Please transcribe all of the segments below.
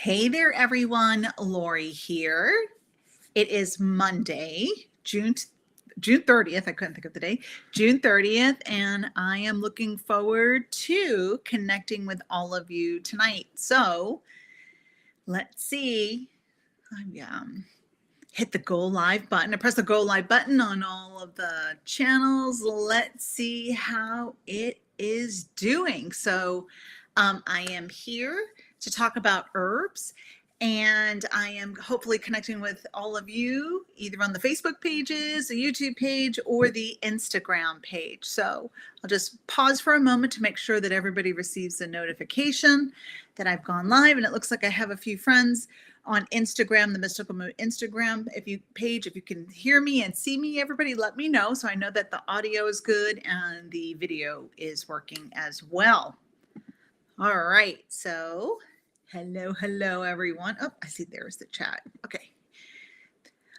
Hey there, everyone. Laurie here. It is Monday, June 30th. I couldn't think of the day. June 30th, and I am looking forward to connecting with all of you tonight. So let's see. Hit the go live button. I press the go live button on all of the channels. Let's see how it is doing. So I am here to talk about herbs, and I am hopefully connecting with all of you either on the Facebook pages, the YouTube page, or the Instagram page. So I'll just pause for a moment to make sure that everybody receives the notification that I've gone live. And it looks like I have a few friends on Instagram, the Mystical Moon Instagram if you can hear me and see me, everybody let me know so I know that the audio is good and the video is working as well. All right, so hello everyone. Oh, I see there's the chat. Okay.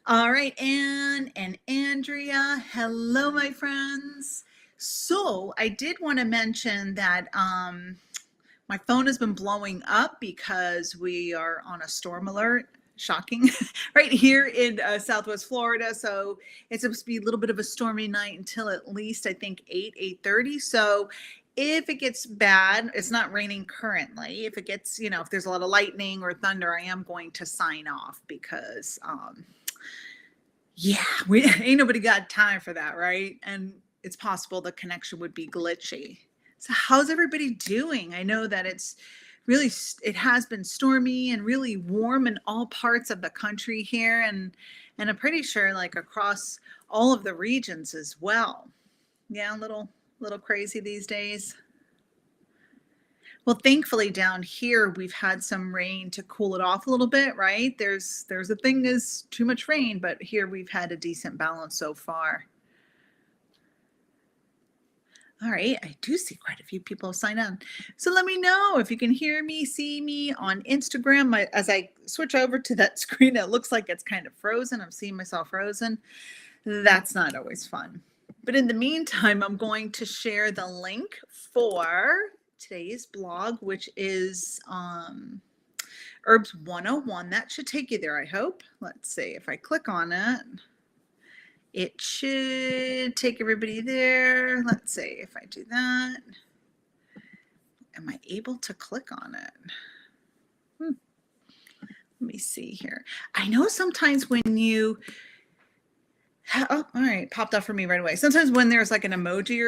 All right, Anne and Andrea, hello my friends. So I did want to mention that my phone has been blowing up because we are on a storm alert. Shocking, right here in Southwest Florida. So it's supposed to be a little bit of a stormy night until at least I think 8:30. So if it gets bad, it's not raining currently. If it gets, if there's a lot of lightning or thunder, I am going to sign off because, we ain't nobody got time for that, right? And it's possible the connection would be glitchy. So how's everybody doing? I know that it has been stormy and really warm in all parts of the country here, and I'm pretty sure like across all of the regions as well. Yeah, a little crazy these days. Well, thankfully down here we've had some rain to cool it off a little bit, right? There's a thing is too much rain, but here we've had a decent balance so far. All right, I do see quite a few people sign on. So let me know if you can hear me, see me on Instagram. As I switch over to that screen, it looks like it's kind of frozen. I'm seeing myself frozen. That's not always fun. But in the meantime, I'm going to share the link for today's blog, which is Herbs 101. That should take you there, I hope. Let's see if I click on it. It should take everybody there. Let's see if I do that. Am I able to click on it? Let me see here. I know sometimes when you all right, popped up for me right away. Sometimes when there's like an emoji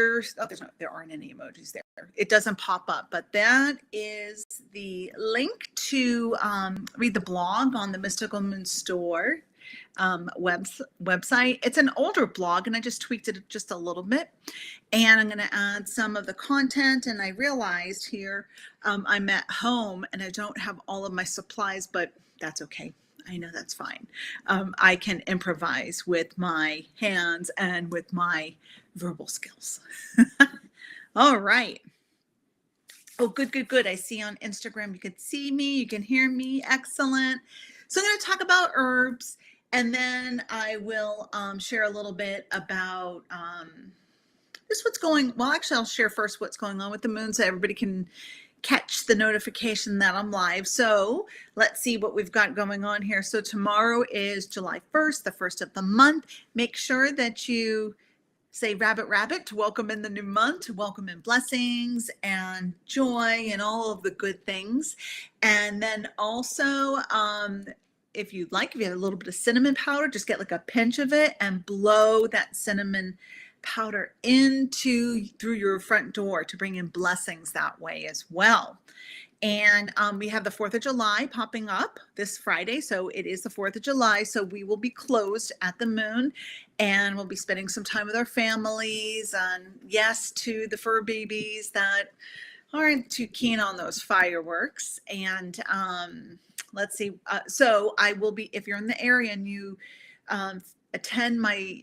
there aren't any emojis there. It doesn't pop up, but that is the link to read the blog on the Mystical Moon Store website. It's an older blog and I just tweaked it just a little bit, and I'm going to add some of the content. And I realized here I'm at home and I don't have all of my supplies, but that's okay. I know that's fine. I can improvise with my hands and with my verbal skills. All right. Oh, good. I see on Instagram you can see me, you can hear me. Excellent. So I'm going to talk about herbs, and then I will share a little bit about I'll share first what's going on with the moon so everybody can catch the notification that I'm live. So let's see what we've got going on here. So tomorrow is July 1st, the first of the month. Make sure that you say rabbit to welcome in the new month, to welcome in blessings and joy and all of the good things. And then also, if you have a little bit of cinnamon powder, just get like a pinch of it and blow that cinnamon powder through your front door to bring in blessings that way as well. And we have the 4th of July popping up this Friday. So it is the 4th of July. So we will be closed at the moon and we'll be spending some time with our families, and yes, to the fur babies that aren't too keen on those fireworks. And let's see. So I will be, if you're in the area and you attend my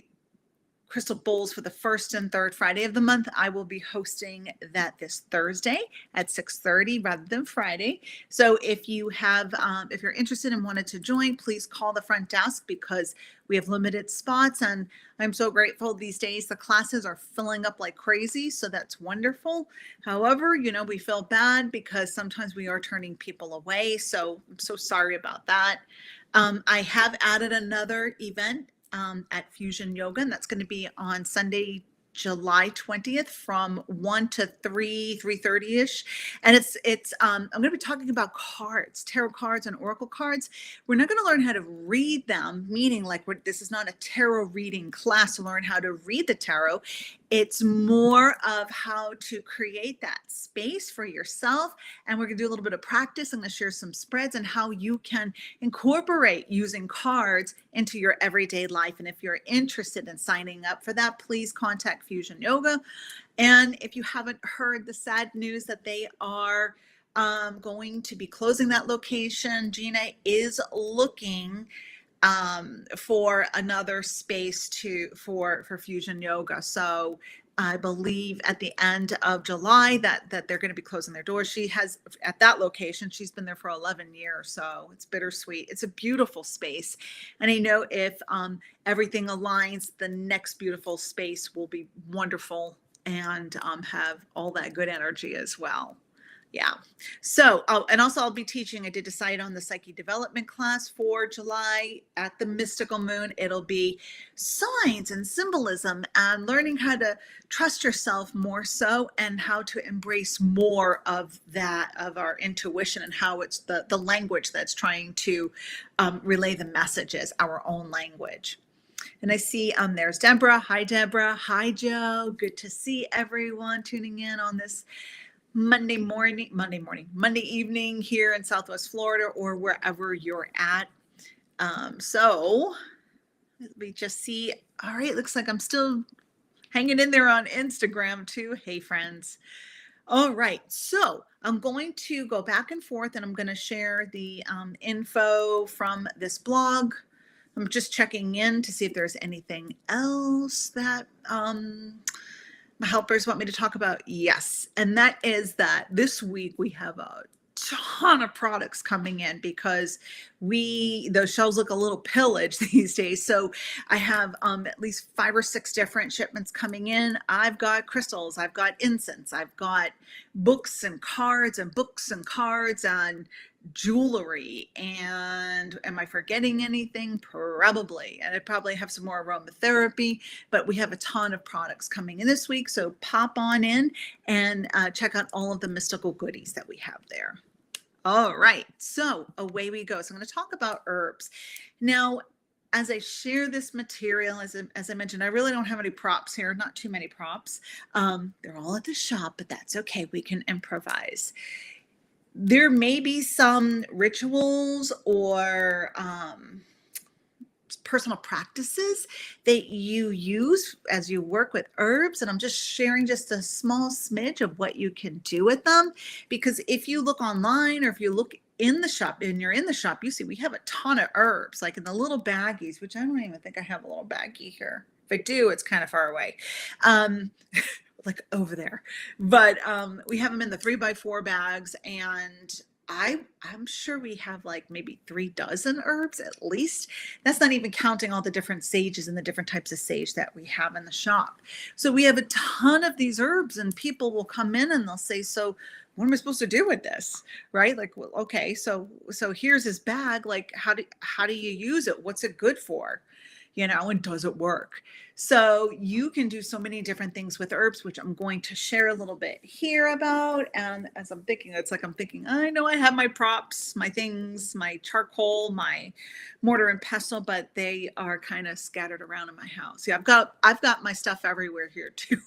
crystal bowls for the first and third Friday of the month. I will be hosting that this Thursday at 6:30 rather than Friday. So if you have, if you're interested and wanted to join, please call the front desk because we have limited spots, and I'm so grateful these days. The classes are filling up like crazy, so that's wonderful. However, we feel bad because sometimes we are turning people away. So I'm so sorry about that. I have added another event at Fusion Yoga, and that's going to be on Sunday, July 20th from 1 to 3:30ish. And I'm going to be talking about cards, tarot cards and oracle cards. We're not going to learn how to read them, meaning like this is not a tarot reading class to learn how to read the tarot. It's more of how to create that space for yourself. And we're going to do a little bit of practice. I'm going to share some spreads and how you can incorporate using cards into your everyday life. And if you're interested in signing up for that, please contact Fusion Yoga. And if you haven't heard the sad news that they are going to be closing that location, Gina is looking for another space for Fusion Yoga. So I believe at the end of July that they're going to be closing their doors. She has, at that location, she's been there for 11 years. So it's bittersweet. It's a beautiful space. And I know if everything aligns, the next beautiful space will be wonderful and have all that good energy as well. Yeah. So, and also I'll be teaching, I did decide on the Psyche Development class for July at the Mystical Moon. It'll be signs and symbolism and learning how to trust yourself more so and how to embrace more of that, of our intuition and how it's the language that's trying to relay the messages, our own language. And I see there's Deborah. Hi, Deborah. Hi, Joe. Good to see everyone tuning in on this Monday evening here in Southwest Florida or wherever you're at. So let me just see. All right, looks like I'm still hanging in there on Instagram too. Hey, friends. All right, so I'm going to go back and forth and I'm going to share the info from this blog. I'm just checking in to see if there's anything else that my helpers want me to talk about. Yes, and that is that this week we have a ton of products coming in because those shelves look a little pillaged these days. So I have at least 5 or 6 different shipments coming in. I've got crystals, I've got incense, I've got books and cards and books and cards and jewelry. And am I forgetting anything? Probably. And I probably have some more aromatherapy, but we have a ton of products coming in this week. So pop on in and check out all of the mystical goodies that we have there. All right, so away we go. So I'm going to talk about herbs. Now, as I share this material, as I mentioned, I really don't have any props here, not too many props. They're all at the shop, but that's okay. We can improvise. There may be some rituals or personal practices that you use as you work with herbs. And I'm just sharing just a small smidge of what you can do with them. Because if you look online or if you look in the shop and you're in the shop, you see we have a ton of herbs, like in the little baggies, which I don't even think I have a little baggie here. If I do, it's kind of far away. Like over there, but we have them in the 3x4 bags, and I'm sure we have like maybe 3 dozen herbs at least. That's not even counting all the different sages and the different types of sage that we have in the shop. So we have a ton of these herbs, and people will come in and they'll say, so what am I supposed to do with this? Right? Like, well, okay, so here's this bag. Like, how do you use it? What's it good for? And does it work? So you can do so many different things with herbs, which I'm going to share a little bit here about. And as I'm thinking, I know I have my props, my things, my charcoal, my mortar and pestle, but they are kind of scattered around in my house. Yeah, I've got my stuff everywhere here too,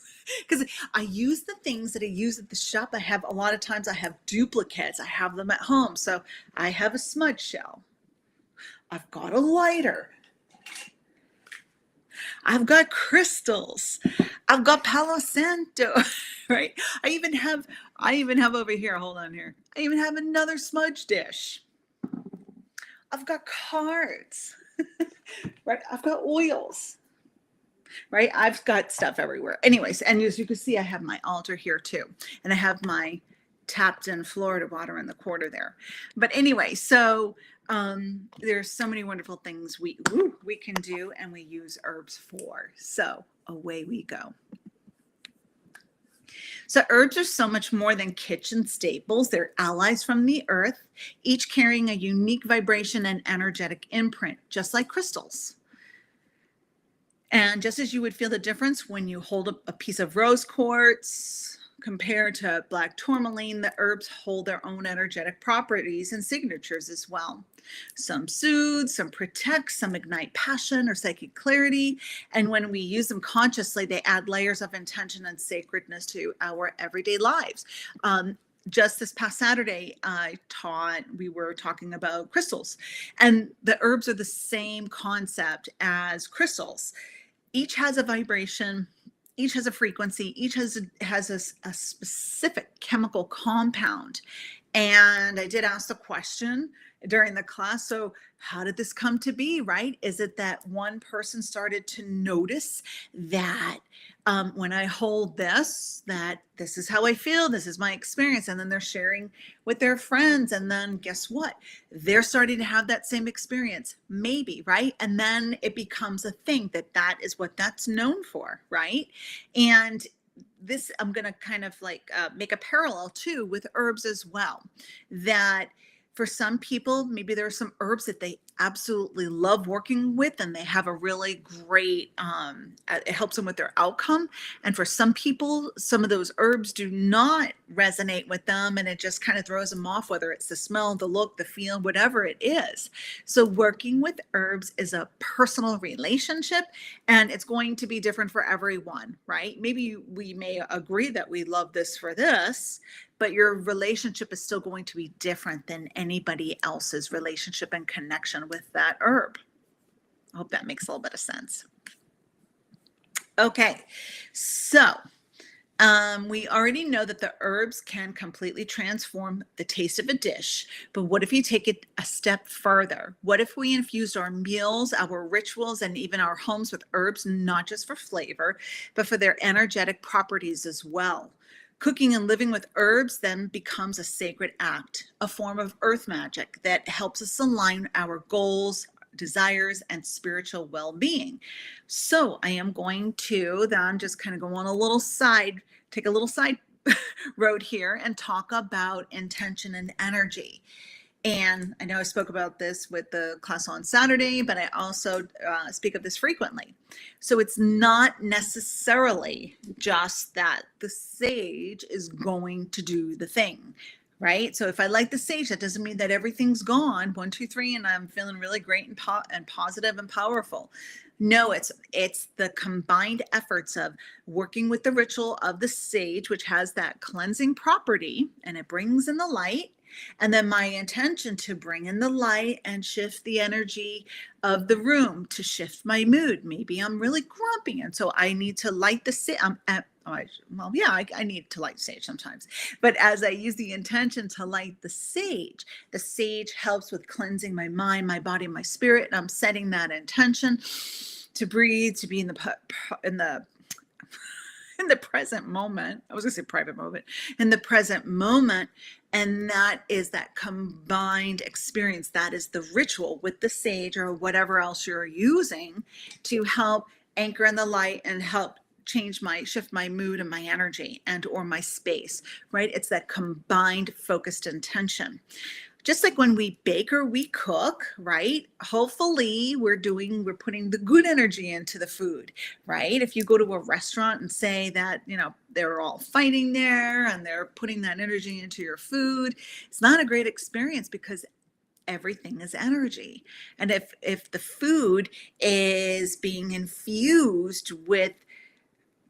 because I use the things that I use at the shop. A lot of times I have duplicates. I have them at home. So I have a smudge shell. I've got a lighter. I've got crystals. I've got Palo Santo, right? I even have over here, hold on here. I even have another smudge dish. I've got cards, right? I've got oils. right? I've got stuff everywhere. Anyways, and as you can see, I have my altar here too. And I have my tapped in Florida water in the quarter there. But anyway, so there's so many wonderful things we can do and we use herbs for. So away we go. So herbs are so much more than kitchen staples. They're allies from the earth, each carrying a unique vibration and energetic imprint, just like crystals. And just as you would feel the difference when you hold a piece of rose quartz compared to black tourmaline, the herbs hold their own energetic properties and signatures as well. Some soothe, some protect, some ignite passion or psychic clarity. And when we use them consciously, they add layers of intention and sacredness to our everyday lives. Just this past Saturday, we were talking about crystals, and the herbs are the same concept as crystals. Each has a vibration, each has a frequency, each has a specific chemical compound. And I did ask the question during the class, so how did this come to be, right? Is it that one person started to notice that when I hold this, that this is how I feel, this is my experience, and then they're sharing with their friends, and then guess what? They're starting to have that same experience, maybe, right? And then it becomes a thing that is what that's known for, right? And this, I'm going to kind of like make a parallel too with herbs as well, that for some people, maybe there are some herbs that they absolutely love working with and they have a really great, it helps them with their outcome. And for some people, some of those herbs do not resonate with them and it just kind of throws them off, whether it's the smell, the look, the feel, whatever it is. So working with herbs is a personal relationship and it's going to be different for everyone, right? Maybe we may agree that we love this for this, but your relationship is still going to be different than anybody else's relationship and connection with that herb. I hope that makes a little bit of sense. Okay, so we already know that the herbs can completely transform the taste of a dish, but what if you take it a step further? What if we infused our meals, our rituals, and even our homes with herbs, not just for flavor, but for their energetic properties as well? Cooking and living with herbs then becomes a sacred act, a form of earth magic that helps us align our goals, desires, and spiritual well-being. So I am going to then just kind of go on a little side, take a little side road here and talk about intention and energy. And I know I spoke about this with the class on Saturday, but I also speak of this frequently. So it's not necessarily just that the sage is going to do the thing, right? So if I like the sage, that doesn't mean that everything's gone, 1, 2, 3, and I'm feeling really great and positive and powerful. No, it's the combined efforts of working with the ritual of the sage, which has that cleansing property, and it brings in the light. And then my intention to bring in the light and shift the energy of the room, to shift my mood. Maybe I'm really grumpy, and so I need to light the sage. I need to light sage sometimes. But as I use the intention to light the sage helps with cleansing my mind, my body, my spirit. And I'm setting that intention to breathe, to be in the present moment. I was going to say private moment, in the present moment. And that is that combined experience. That is the ritual with the sage or whatever else you're using to help anchor in the light and help shift my mood and my energy and or my space, right? It's that combined focused intention. Just like when we bake or we cook, right? Hopefully we're putting the good energy into the food, right? If you go to a restaurant and say that, they're all fighting there and they're putting that energy into your food, it's not a great experience because everything is energy. And if the food is being infused with,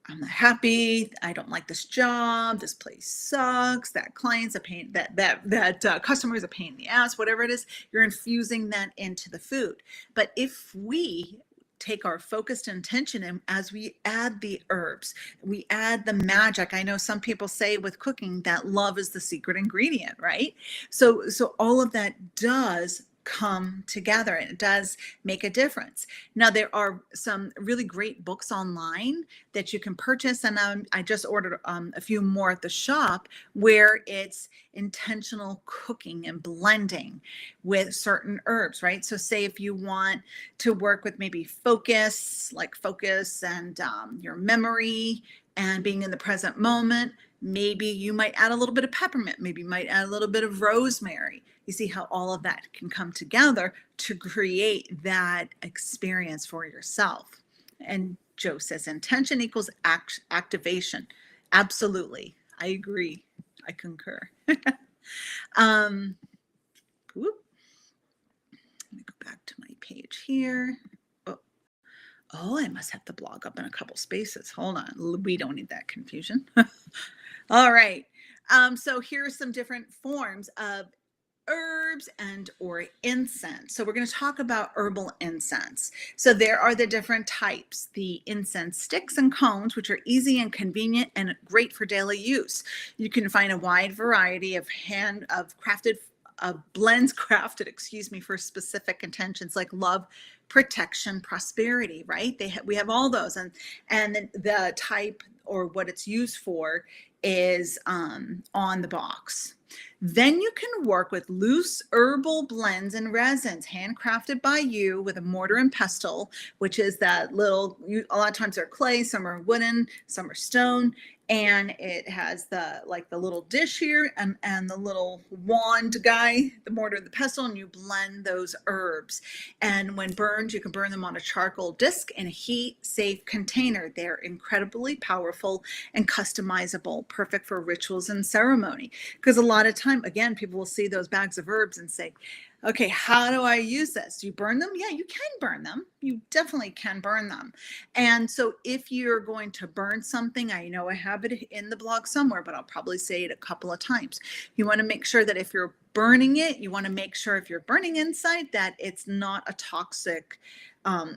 I'm not happy, I don't like this job, this place sucks, that client's a pain, that customer is a pain in the ass, whatever it is, you're infusing that into the food. But if we take our focused intention and as we add the herbs, we add the magic. I know some people say with cooking that love is the secret ingredient, right? So all of that does come together, and it does make a difference. Now, there are some really great books online that you can purchase, and I just ordered a few more at the shop where it's intentional cooking and blending with certain herbs, right? So say if you want to work with maybe focus and your memory and being in the present moment, maybe you might add a little bit of peppermint, maybe you might add a little bit of rosemary. You see how all of that can come together to create that experience for yourself. And Joe says intention equals activation. Absolutely. I agree. I concur. Whoop. Let me go back to my page here. Oh, I must have the blog up in a couple spaces. Hold on. We don't need that confusion. All right. So here are some different forms of herbs and or incense. So we're going to talk about herbal incense. So there are the different types, the incense sticks and cones, which are easy and convenient and great for daily use. You can find a wide variety of blends crafted, for specific intentions like love, protection, prosperity, right? We have all those, and the type or what it's used for is on the box. Then you can work with loose herbal blends and resins handcrafted by you with a mortar and pestle, which is that little, a lot of times they're clay, some are wooden, some are stone. And it has the little dish here and the little wand guy, the mortar and the pestle, and you blend those herbs. And when burned, you can burn them on a charcoal disc in a heat-safe container. They're incredibly powerful and customizable, perfect for rituals and ceremony. Because a lot of time, again, people will see those bags of herbs and say, okay, how do I use this? Do you burn them? Yeah, you can burn them. You definitely can burn them. And so if you're going to burn something, I know I have it in the blog somewhere, but I'll probably say it a couple of times. You want to make sure that if you're burning it, you want to make sure if you're burning inside that it's not a toxic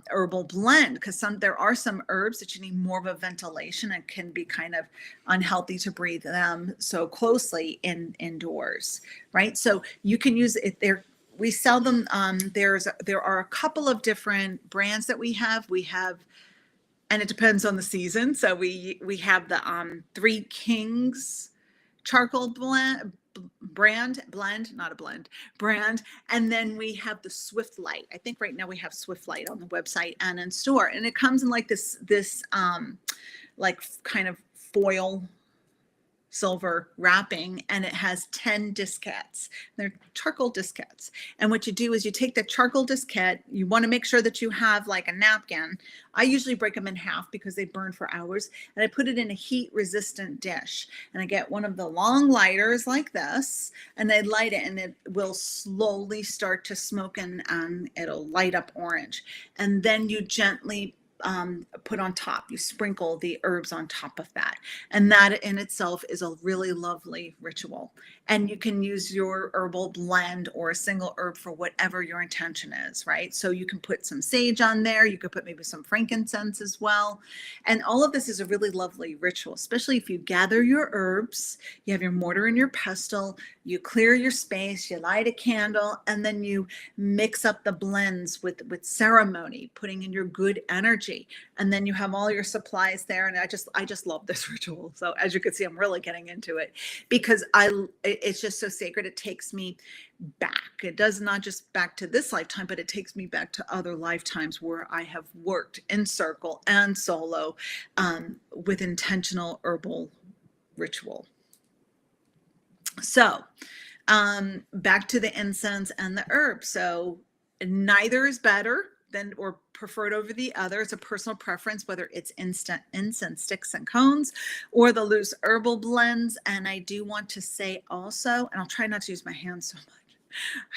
herbal blend, because there are some herbs that you need more of a ventilation and can be kind of unhealthy to breathe them so closely indoors, right? So you can use it there. We sell them. There are a couple of different brands that we have. And it depends on the season. So we have the Three Kings charcoal brand, and then we have the Swift Light. I think right now we have Swift Light on the website and in store, and it comes in like this like kind of foil silver wrapping, and it has 10 diskettes. They're charcoal diskettes. And what you do is you take the charcoal diskette, you want to make sure that you have like a napkin. I usually break them in half because they burn for hours, and I put it in a heat resistant dish, and I get one of the long lighters like this, and I light it, and it will slowly start to smoke, and it'll light up orange. And then you gently put on top, you sprinkle the herbs on top of that. And that in itself is a really lovely ritual. And you can use your herbal blend or a single herb for whatever your intention is, right? So you can put some sage on there. You could put maybe some frankincense as well. And all of this is a really lovely ritual, especially if you gather your herbs, you have your mortar and your pestle, you clear your space, you light a candle, and then you mix up the blends with ceremony, putting in your good energy. And then you have all your supplies there. And I just love this ritual. So as you can see, I'm really getting into it because it's just so sacred. It takes me back. It does not just back to this lifetime, but it takes me back to other lifetimes where I have worked in circle and solo with intentional herbal ritual. So back to the incense and the herbs. So neither is better than or preferred over the other. It's a personal preference, whether it's incense sticks and cones or the loose herbal blends. And I do want to say also, and I'll try not to use my hands so much,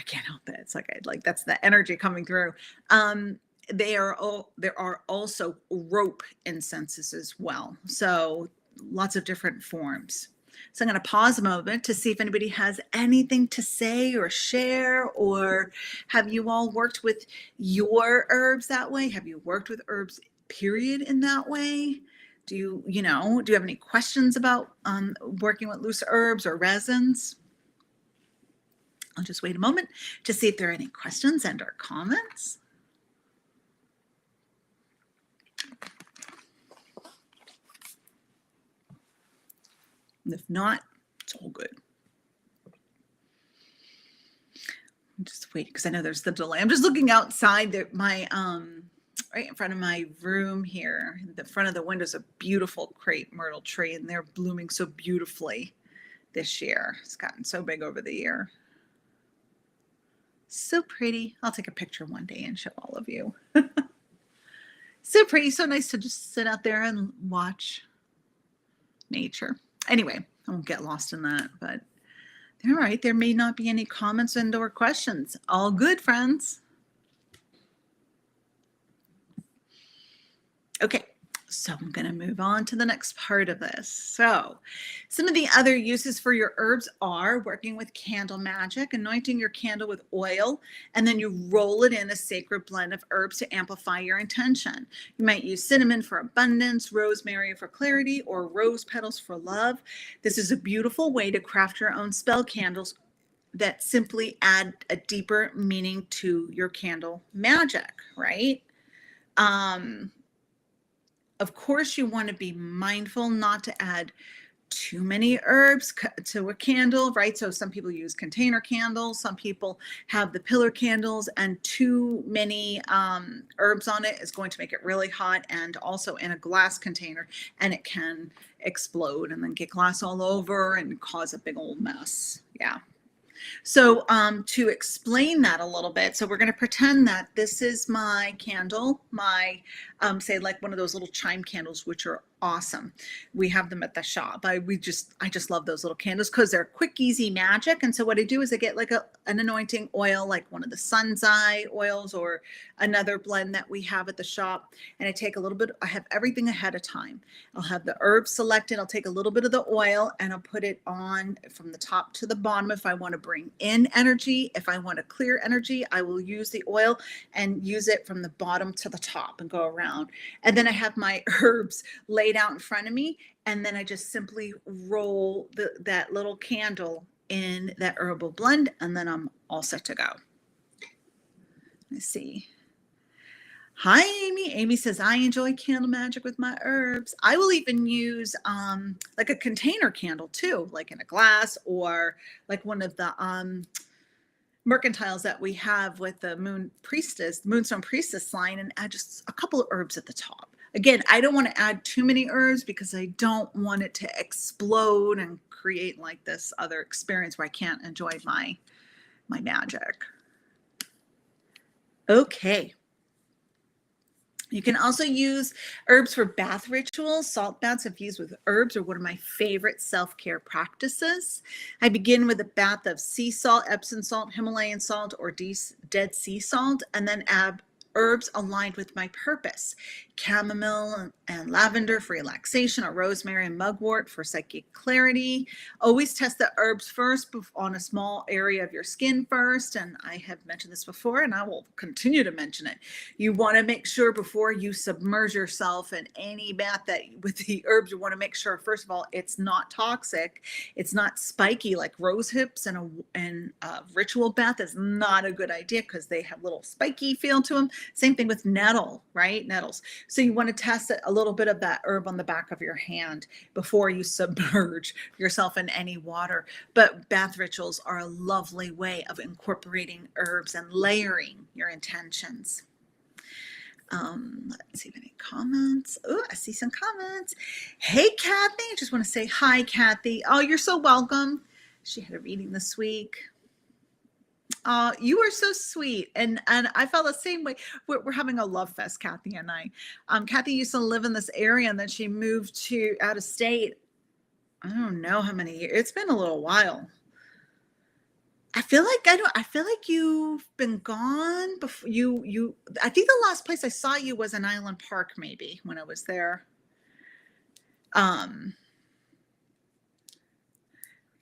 I can't help it. It's like that's the energy coming through. There are also rope incenses as well. So lots of different forms. So I'm going to pause a moment to see if anybody has anything to say or share, or have you all worked with your herbs that way? Have you worked with herbs, period, in that way? Do you have any questions about working with loose herbs or resins? I'll just wait a moment to see if there are any questions and or comments. And if not, it's all good. I'm just waiting because I know there's the delay. I'm just looking outside my right in front of my room here. The front of the window is a beautiful crepe myrtle tree, and they're blooming so beautifully this year. It's gotten so big over the year. So pretty. I'll take a picture one day and show all of you. So pretty, so nice to just sit out there and watch nature. Anyway, I won't get lost in that, but all right, there may not be any comments and or questions. All good, friends. Okay, so I'm going to move on to the next part of this. So some of the other uses for your herbs are working with candle magic, anointing your candle with oil, and then you roll it in a sacred blend of herbs to amplify your intention. You might use cinnamon for abundance, rosemary for clarity, or rose petals for love. This is a beautiful way to craft your own spell candles that simply add a deeper meaning to your candle magic, right? Of course, you want to be mindful not to add too many herbs to a candle, right? So some people use container candles, some people have the pillar candles, and too many herbs on it is going to make it really hot, and also in a glass container, and it can explode and then get glass all over and cause a big old mess. Yeah. So to explain that a little bit, so we're going to pretend that this is my candle, my say like one of those little chime candles, which are awesome. We have them at the shop. I just love those little candles because they're quick, easy magic. And so what I do is I get like an anointing oil, like one of the sun's eye oils or another blend that we have at the shop. And I take a little bit, I have everything ahead of time. I'll have the herbs selected. I'll take a little bit of the oil and I'll put it on from the top to the bottom. If I want to bring in energy, if I want to clear energy, I will use the oil and use it from the bottom to the top and go around. And then I have my herbs laid out in front of me, and then I just simply roll that little candle in that herbal blend, and then I'm all set to go. Let's see. Hi, Amy. Amy says, I enjoy candle magic with my herbs. I will even use like a container candle too, like in a glass, or like one of the mercantiles that we have with the Moonstone Priestess line, and add just a couple of herbs at the top. Again, I don't want to add too many herbs because I don't want it to explode and create like this other experience where I can't enjoy my magic. Okay. You can also use herbs for bath rituals. Salt baths if used with herbs are one of my favorite self-care practices. I begin with a bath of sea salt, Epsom salt, Himalayan salt, or Dead Sea salt, and then add herbs aligned with my purpose. Chamomile and lavender for relaxation, or rosemary and mugwort for psychic clarity. Always test the herbs first on a small area of your skin first. And I have mentioned this before, and I will continue to mention it. You want to make sure before you submerge yourself in any bath that with the herbs, you want to make sure, first of all, it's not toxic. It's not spiky like rose hips, and a ritual bath is not a good idea because they have little spiky feel to them. Same thing with nettle, right? Nettles. So you want to test a little bit of that herb on the back of your hand before you submerge yourself in any water. But bath rituals are a lovely way of incorporating herbs and layering your intentions. Let's see if any comments. Oh, I see some comments. Hey, Kathy. I just want to say hi, Kathy. Oh, you're so welcome. She had a reading this week. You are so sweet. And I felt the same way. We're having a love fest, Kathy and I. Kathy used to live in this area, and then she moved to out of state. I don't know how many years. It's been a little while. I feel like you've been gone before I think the last place I saw you was in Island Park, maybe, when I was there.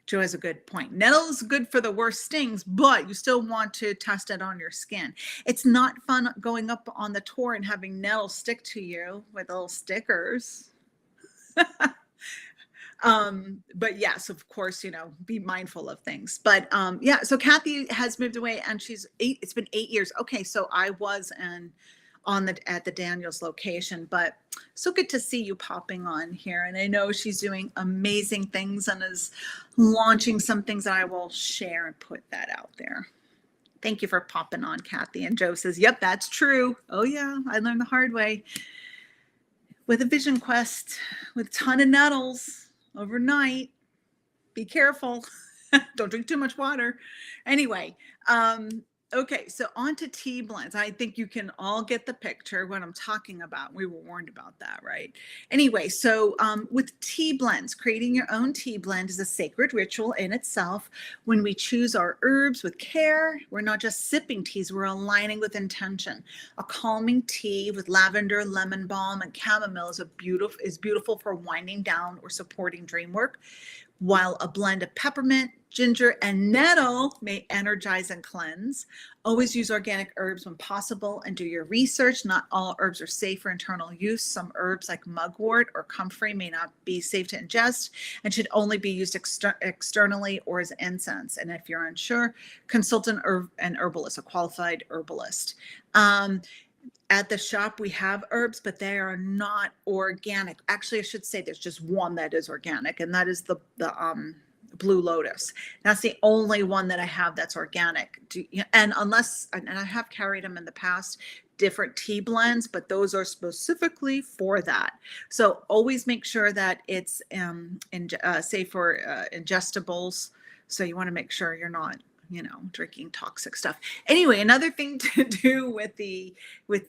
Joe has a good point. Nettle is good for the worst stings, but you still want to test it on your skin. It's not fun going up on the tour and having nettle stick to you with little stickers. But yes, of course, be mindful of things. But yeah, so Kathy has moved away and it's been 8 years. Okay, so I was at the Daniels location, but so good to see you popping on here. And I know she's doing amazing things and is launching some things that I will share and put that out there. Thank you for popping on, Kathy. And Joe says, yep, that's true. Oh yeah, I learned the hard way with a vision quest with a ton of nettles overnight. Be careful. Don't drink too much water. Anyway, okay, so on to tea blends. I think you can all get the picture what I'm talking about. We were warned about that, right? Anyway, so with tea blends, creating your own tea blend is a sacred ritual in itself. When we choose our herbs with care, we're not just sipping teas, we're aligning with intention. A calming tea with lavender, lemon balm, and chamomile is beautiful for winding down or supporting dream work, while a blend of peppermint, ginger, and nettle may energize and cleanse. Always use organic herbs when possible and do your research. Not all herbs are safe for internal use. Some herbs like mugwort or comfrey may not be safe to ingest and should only be used externally or as incense. And if you're unsure, consult an herbalist, a qualified herbalist. At the shop, we have herbs, but they are not organic. Actually, I should say there's just one that is organic, and that is the Blue Lotus. That's the only one that I have that's organic. And I have carried them in the past, different tea blends, but those are specifically for that. So always make sure that it's safe for ingestibles. So you want to make sure you're not drinking toxic stuff. Anyway, another thing to do with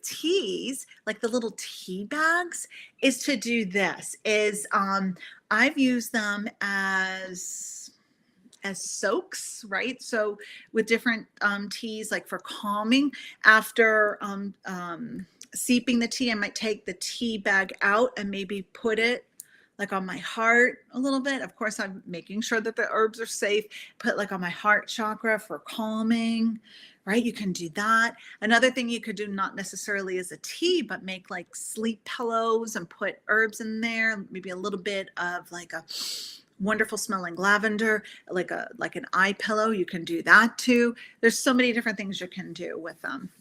teas, like the little tea bags, is to do this. I've used them as soaks, right? So with different teas, like for calming, after steeping the tea, I might take the tea bag out and maybe put it like on my heart a little bit. Of course, I'm making sure that the herbs are safe. Put like on my heart chakra for calming, right? You can do that. Another thing you could do, not necessarily as a tea, but make like sleep pillows and put herbs in there. Maybe a little bit of like a wonderful smelling lavender, like an eye pillow. You can do that too. There's so many different things you can do with them.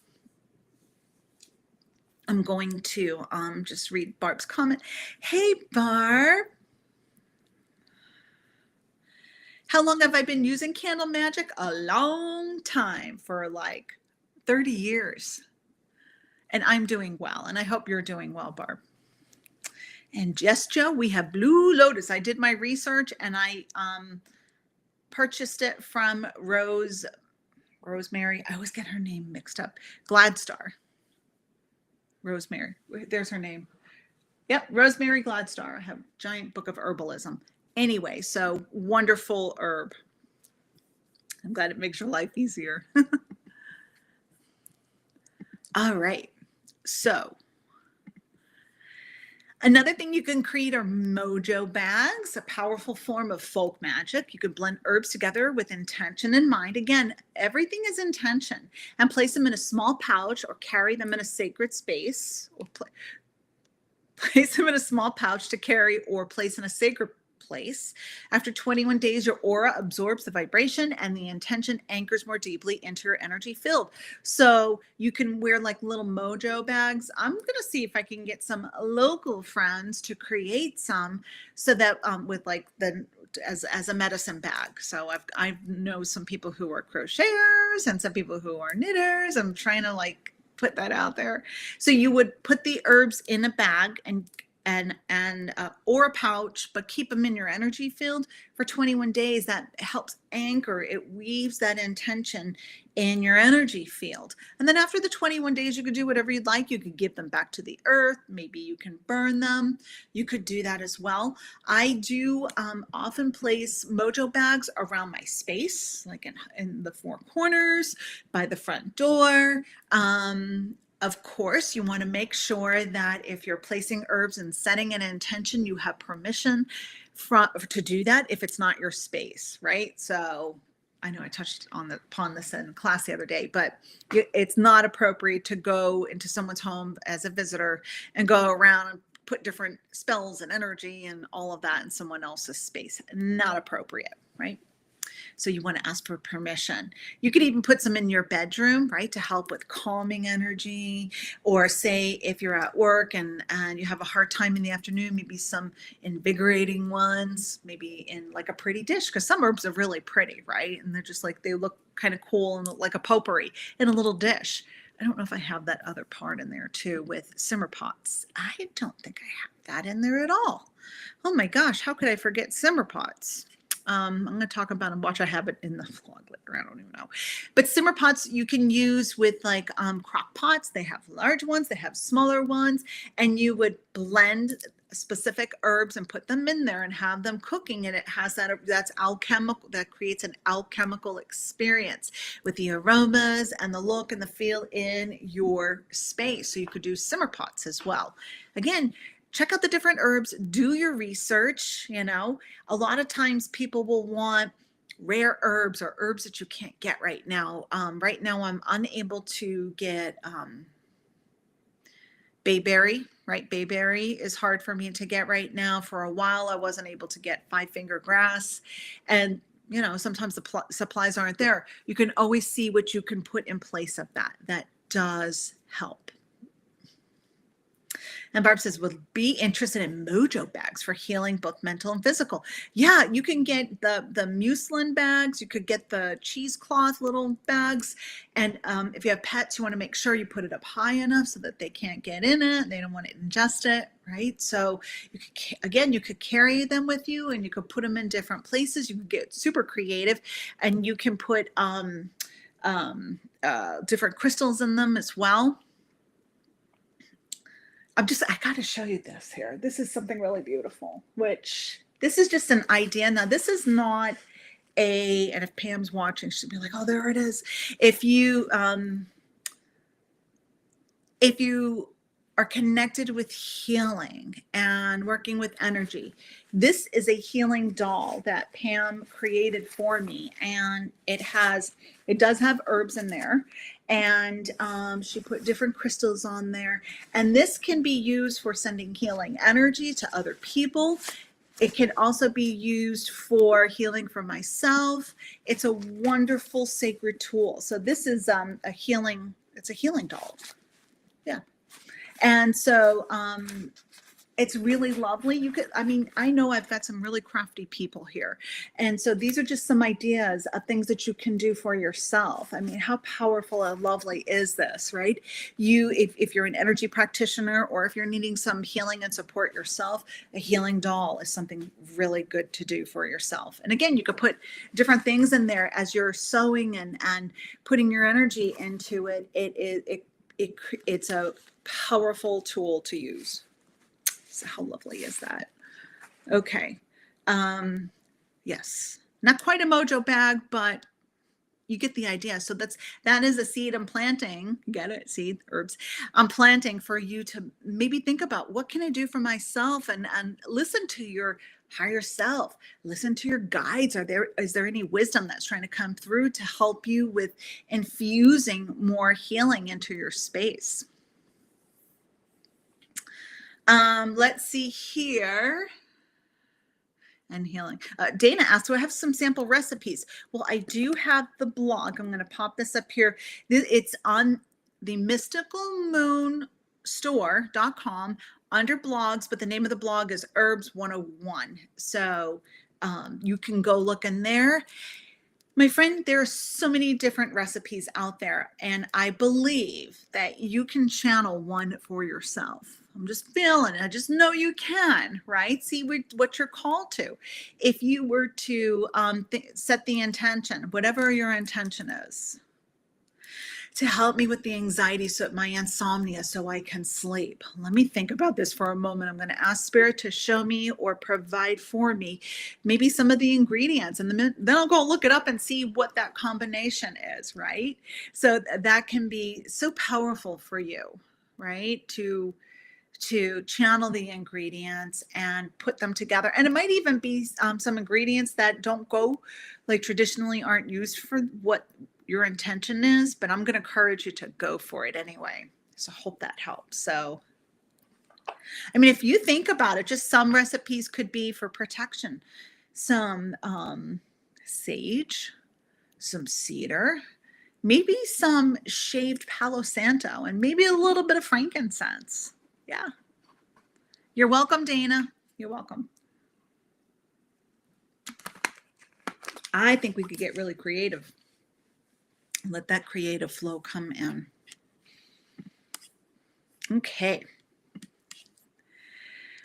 I'm going to just read Barb's comment. Hey, Barb. How long have I been using candle magic? A long time, for like 30 years. And I'm doing well, and I hope you're doing well, Barb. And yes, Joe, we have Blue Lotus. I did my research and I purchased it from Rosemary. I always get her name mixed up. Gladstar. Rosemary, there's her name. Yep, Rosemary Gladstar. I have a giant book of herbalism. Anyway, so wonderful herb. I'm glad it makes your life easier. All right, so another thing you can create are mojo bags, a powerful form of folk magic. You can blend herbs together with intention in mind. Again, everything is intention, and place them in a small pouch or carry them in a sacred space, or place them in a small pouch to carry or place in a sacred place. After 21 days, your aura absorbs the vibration and the intention anchors more deeply into your energy field. So you can wear like little mojo bags. I'm going to see if I can get some local friends to create some, so that with like as a medicine bag. So I know some people who are crocheters and some people who are knitters. I'm trying to like put that out there. So you would put the herbs in a bag or a pouch, but keep them in your energy field for 21 days. That helps anchor. It weaves that intention in your energy field. And then after the 21 days, you could do whatever you'd like. You could give them back to the earth. Maybe you can burn them. You could do that as well. I do often place mojo bags around my space, like in the four corners, by the front door. Of course, you want to make sure that if you're placing herbs and setting an intention, you have permission to do that if it's not your space, right? So I know I touched upon this in class the other day, but it's not appropriate to go into someone's home as a visitor and go around and put different spells and energy and all of that in someone else's space. Not appropriate, right? So you want to ask for permission. You could even put some in your bedroom, right, to help with calming energy. Or say if you're at work and you have a hard time in the afternoon, maybe some invigorating ones, maybe in like a pretty dish, because some herbs are really pretty, right? And they're just like, they look kind of cool and like a potpourri in a little dish. I don't know if I have that other part in there too with simmer pots. I don't think I have that in there at all. Oh my gosh, how could I forget simmer pots? I'm going to talk about them. Watch, I have it in the vlog later. I don't even know. But simmer pots you can use with like crock pots. They have large ones, they have smaller ones, and you would blend specific herbs and put them in there and have them cooking, and it has that's alchemical, that creates an alchemical experience with the aromas and the look and the feel in your space. So you could do simmer pots as well. Again, check out the different herbs, do your research. You know, a lot of times people will want rare herbs or herbs that you can't get right now. Right now I'm unable to get bayberry, right? Bayberry is hard for me to get right now. For a while, I wasn't able to get five-finger grass. And, you know, sometimes the supplies aren't there. You can always see what you can put in place of that. That does help. And Barb says, would be interested in mojo bags for healing, both mental and physical. Yeah, you can get the muslin bags. You could get the cheesecloth little bags. And if you have pets, you want to make sure you put it up high enough so that they can't get in it. They don't want to ingest it, right? So you could, again, you could carry them with you and you could put them in different places. You could get super creative and you can put different crystals in them as well. I got to show you this here. This is something really beautiful, which this is just an idea. Now, this is not and if Pam's watching, she'll be like, oh, there it is. If you are connected with healing and working with energy, this is a healing doll that Pam created for me. And it does have herbs in there. And she put different crystals on there. And this can be used for sending healing energy to other people. It can also be used for healing for myself. It's a wonderful sacred tool. So this is it's a healing doll. Yeah. And so it's really lovely. I know I've got some really crafty people here. And so these are just some ideas of things that you can do for yourself. I mean, how powerful and lovely is this, right? If you're an energy practitioner or if you're needing some healing and support yourself, a healing doll is something really good to do for yourself. And again, you could put different things in there as you're sewing and putting your energy into it. It's a powerful tool to use. So how lovely is that? Okay. Yes, not quite a mojo bag, but you get the idea. So that is a seed I'm planting. Get it? Seed, herbs. I'm planting for you to maybe think about, what can I do for myself, and listen to your higher self. Listen to your guides. Is there any wisdom that's trying to come through to help you with infusing more healing into your space? Let's see here. And healing. Dana asked, do I have some sample recipes? Well, I do have the blog. I'm going to pop this up here. It's on the mysticalmoonstore.com under blogs, but the name of the blog is Herbs 101. So you can go look in there. My friend, there are so many different recipes out there, and I believe that you can channel one for yourself. I'm just feeling it. I just know you can, right? See what you're called to. If you were to set the intention, whatever your intention is, to help me with the anxiety, my insomnia, so I can sleep. Let me think about this for a moment. I'm going to ask Spirit to show me or provide for me maybe some of the ingredients, and then I'll go look it up and see what that combination is, right? So that can be so powerful for you, right? To channel the ingredients and put them together. And it might even be some ingredients that don't go, like traditionally aren't used for what your intention is, but I'm going to encourage you to go for it anyway. So I hope that helps. So I mean, if you think about it, just some recipes could be for protection. Some sage, some cedar, maybe some shaved Palo Santo, and maybe a little bit of frankincense. Yeah. You're welcome, Dana. You're welcome. I think we could get really creative. Let that creative flow come in. Okay.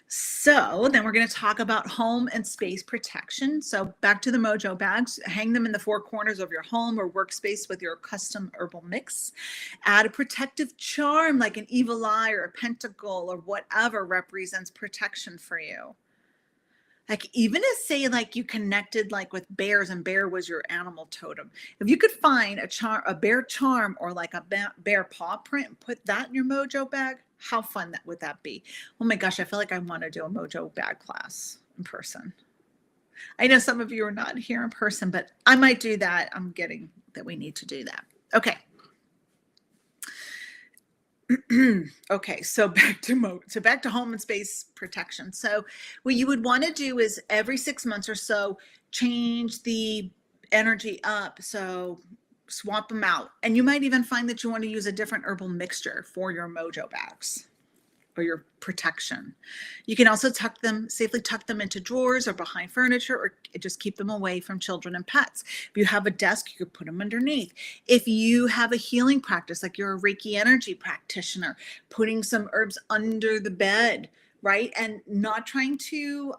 So then we're going to talk about home and space protection. So back to the mojo bags, hang them in the four corners of your home or workspace with your custom herbal mix. Add a protective charm like an evil eye or a pentacle or whatever represents protection for you. Like even if say like you connected like with bears and bear was your animal totem. If you could find a bear charm or like a bear paw print and put that in your mojo bag, how fun would that be? Oh my gosh, I feel like I want to do a mojo bag class in person. I know some of you are not here in person, but I might do that. I'm getting that we need to do that. Okay. Okay, so back to home and space protection. So what you would want to do is every 6 months or so change the energy up. So swap them out, and you might even find that you want to use a different herbal mixture for your mojo bags or your protection. You can also safely tuck them into drawers or behind furniture, or just keep them away from children and pets. If you have a desk, you could put them underneath. If you have a healing practice, like you're a Reiki energy practitioner, putting some herbs under the bed, right? And not trying to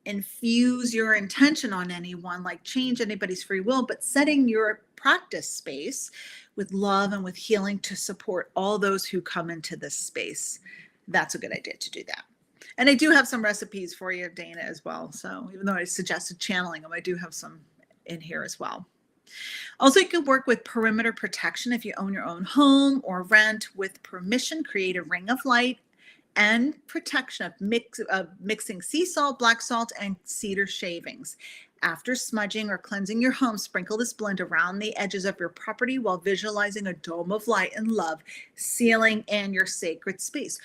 infuse your intention on anyone, like change anybody's free will, but setting your practice space with love and with healing to support all those who come into this space. That's a good idea to do that. And I do have some recipes for you, Dana, as well. So even though I suggested channeling them, I do have some in here as well. Also, you can work with perimeter protection if you own your own home or rent. With permission, create a ring of light and protection of mixing sea salt, black salt, and cedar shavings. After smudging or cleansing your home, sprinkle this blend around the edges of your property while visualizing a dome of light and love, sealing in your sacred space.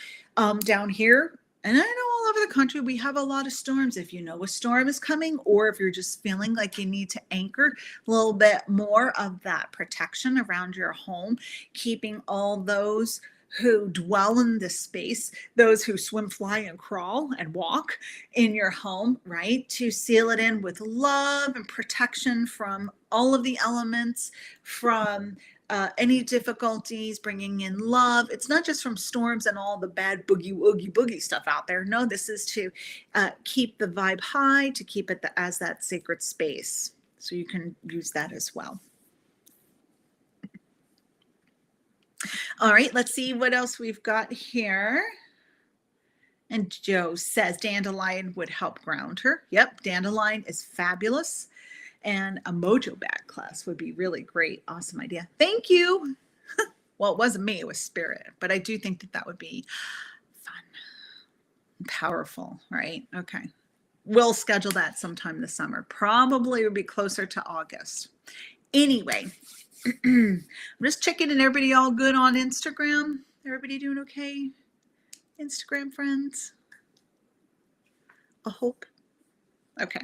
Down here, and I know all over the country, we have a lot of storms. If you know a storm is coming, or if you're just feeling like you need to anchor a little bit more of that protection around your home, keeping all those who dwell in this space, those who swim, fly, and crawl and walk in your home, right? To seal it in with love and protection from all of the elements, from any difficulties, bringing in love. It's not just from storms and all the bad boogie stuff out there. No, this is to keep the vibe high, to keep it as that sacred space. So you can use that as well. All right, let's see what else we've got here. And Joe says dandelion would help ground her. Yep, dandelion is fabulous. And a mojo bag class would be really great. Awesome idea. Thank you. Well, it wasn't me, it was spirit. But I do think that would be fun, powerful, right? Okay. We'll schedule that sometime this summer. Probably would be closer to August. Anyway, I'm just checking in. Everybody all good on Instagram? Everybody doing okay? Instagram friends? I hope. Okay.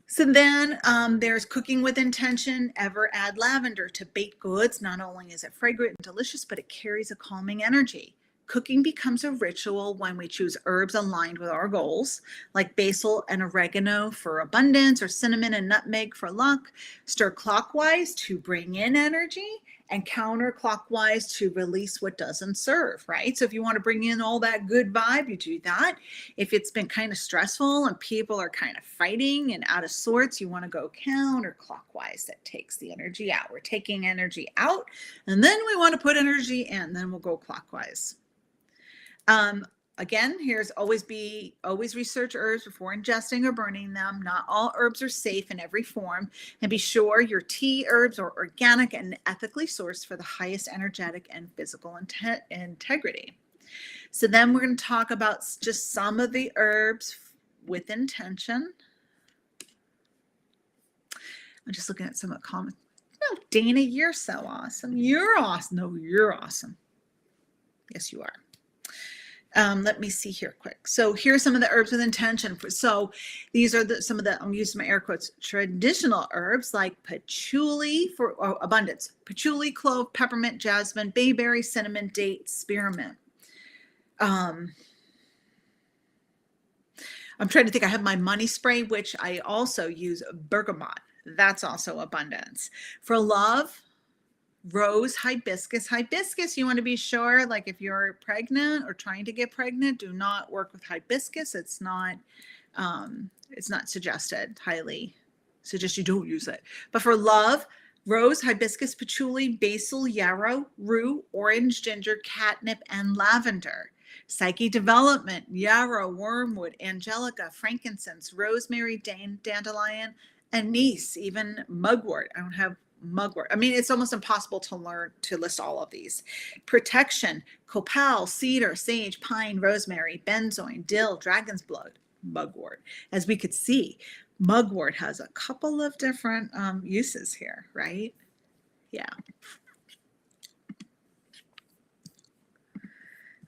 So then there's cooking with intention. Ever add lavender to baked goods? Not only is it fragrant and delicious, but it carries a calming energy. Cooking becomes a ritual when we choose herbs aligned with our goals, like basil and oregano for abundance, or cinnamon and nutmeg for luck. Stir clockwise to bring in energy, and counterclockwise to release what doesn't serve, right? So if you want to bring in all that good vibe, you do that. If it's been kind of stressful and people are kind of fighting and out of sorts, you want to go counterclockwise. That takes the energy out. We're taking energy out, and then we want to put energy in. Then we'll go clockwise. Again, here's always research herbs before ingesting or burning them. Not all herbs are safe in every form, and be sure your tea herbs are organic and ethically sourced for the highest energetic and physical integrity. So then we're going to talk about just some of the herbs with intention. I'm just looking at some of the comments. No, Dana, you're so awesome. You're awesome. No, you're awesome. Yes, you are. Let me see here quick. So here's some of the herbs with intention. So these are some of the, I'm using my air quotes, traditional herbs like patchouli for abundance. Patchouli, clove, peppermint, jasmine, bayberry, cinnamon, date, spearmint. I'm trying to think. I have my money spray, which I also use bergamot. That's also abundance. For love, rose, hibiscus. Hibiscus, you want to be sure, like if you're pregnant or trying to get pregnant, do not work with hibiscus. It's not suggested. Highly suggest you don't use it. But for love, rose, hibiscus, patchouli, basil, yarrow, rue, orange, ginger, catnip, and lavender. Psyche development, yarrow, wormwood, angelica, frankincense, rosemary, dandelion, anise, even mugwort. I don't have mugwort. I mean, it's almost impossible to learn to list all of these. Protection, copal, cedar, sage, pine, rosemary, benzoin, dill, dragon's blood, mugwort. As we could see, mugwort has a couple of different uses here, right? Yeah.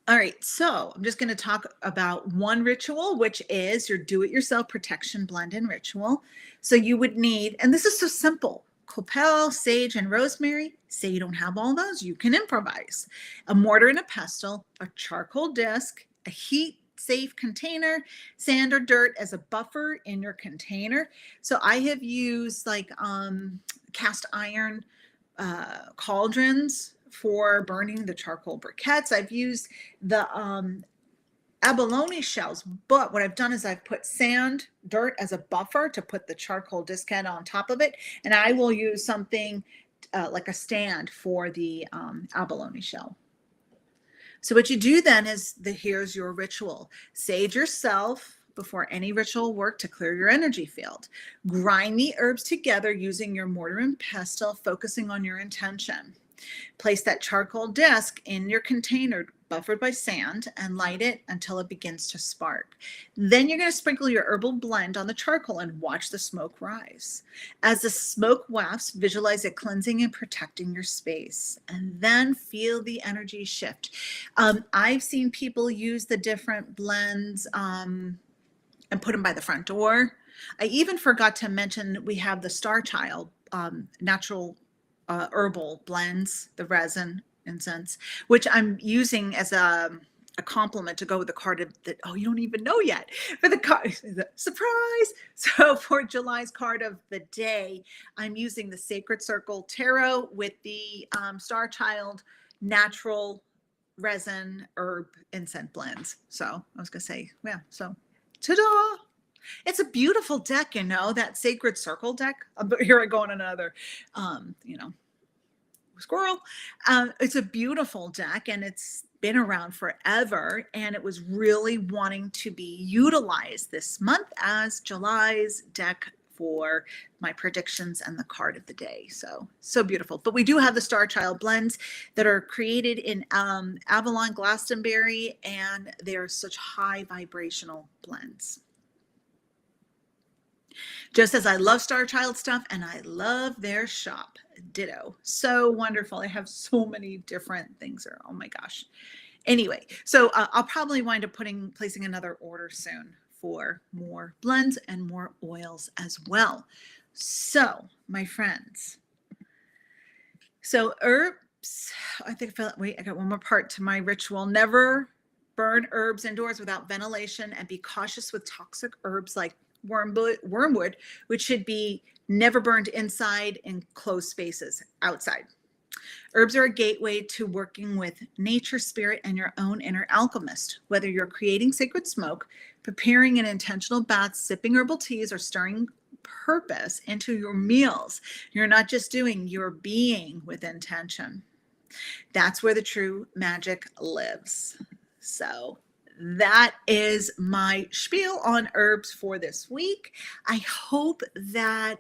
All right, so I'm just going to talk about one ritual, which is your do-it-yourself protection blend and ritual. So you would need, and this is so simple, copal, sage, and rosemary. Say you don't have all those, you can improvise. A mortar and a pestle, a charcoal disc, a heat-safe container, sand or dirt as a buffer in your container. So I have used like cast iron cauldrons for burning the charcoal briquettes. I've used the abalone shells, but what I've done is I've put sand, dirt as a buffer to put the charcoal discette on top of it, and I will use something like a stand for the abalone shell. So what you do then is here's your ritual. Sage yourself before any ritual work to clear your energy field. Grind the herbs together using your mortar and pestle, focusing on your intention. Place that charcoal disc in your container buffered by sand and light it until it begins to spark. Then you're going to sprinkle your herbal blend on the charcoal and watch the smoke rise. As the smoke wafts, visualize it cleansing and protecting your space, and then feel the energy shift. I've seen people use the different blends and put them by the front door. I even forgot to mention we have the Star Child natural herbal blends, the resin, incense, which I'm using as a compliment to go with the card of that. Oh, you don't even know yet. For the card, surprise. So for July's card of the day, I'm using the Sacred Circle Tarot with the Star Child natural resin herb incense blends. So I was gonna say, yeah, so ta-da. It's a beautiful deck, you know, that Sacred Circle deck. Here I go on another, squirrel. It's a beautiful deck, and it's been around forever, and it was really wanting to be utilized this month as July's deck for my predictions and the card of the day. So beautiful. But we do have the Star Child blends that are created in Avalon, Glastonbury, and they're such high vibrational blends. Just as I love Star Child stuff and I love their shop, ditto. So wonderful. I have so many different things there. Oh my gosh. Anyway, so I'll probably wind up placing another order soon for more blends and more oils as well. So my friends, so herbs, I think I got one more part to my ritual. Never burn herbs indoors without ventilation, and be cautious with toxic herbs like wormwood, which should be never burned inside in closed spaces, outside. Herbs are a gateway to working with nature, spirit, and your own inner alchemist. Whether you're creating sacred smoke, preparing an intentional bath, sipping herbal teas, or stirring purpose into your meals, you're not just doing, you're being with intention. That's where the true magic lives. So that is my spiel on herbs for this week. I hope that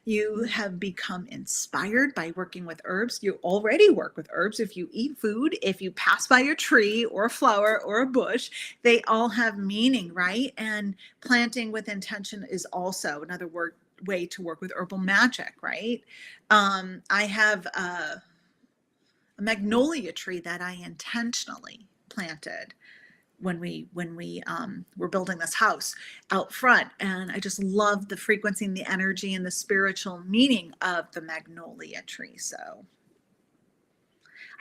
you have become inspired by working with herbs. You already work with herbs. If you eat food, if you pass by a tree or a flower or a bush, they all have meaning, right? And planting with intention is also another way to work with herbal magic, right? I have a magnolia tree that I intentionally planted when we were building this house out front, and I just love the frequency and the energy and the spiritual meaning of the magnolia tree. So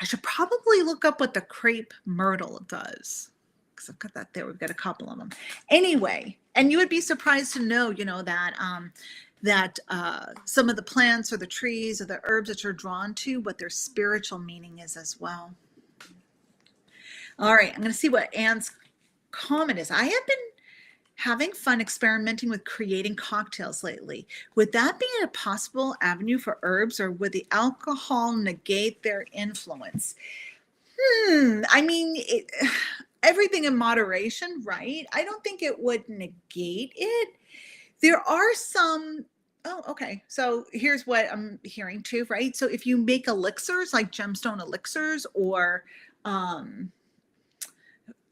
I should probably look up what the crepe myrtle does, because I've got that there. We've got a couple of them anyway. And you would be surprised to know, that some of the plants or the trees or the herbs that you're drawn to, what their spiritual meaning is as well. All right, I'm going to see what Anne's comment is. I have been having fun experimenting with creating cocktails lately. Would that be a possible avenue for herbs, or would the alcohol negate their influence? I mean, everything in moderation, right? I don't think it would negate it. There are some. Oh, okay. So here's what I'm hearing too, right? So if you make elixirs, like gemstone elixirs, or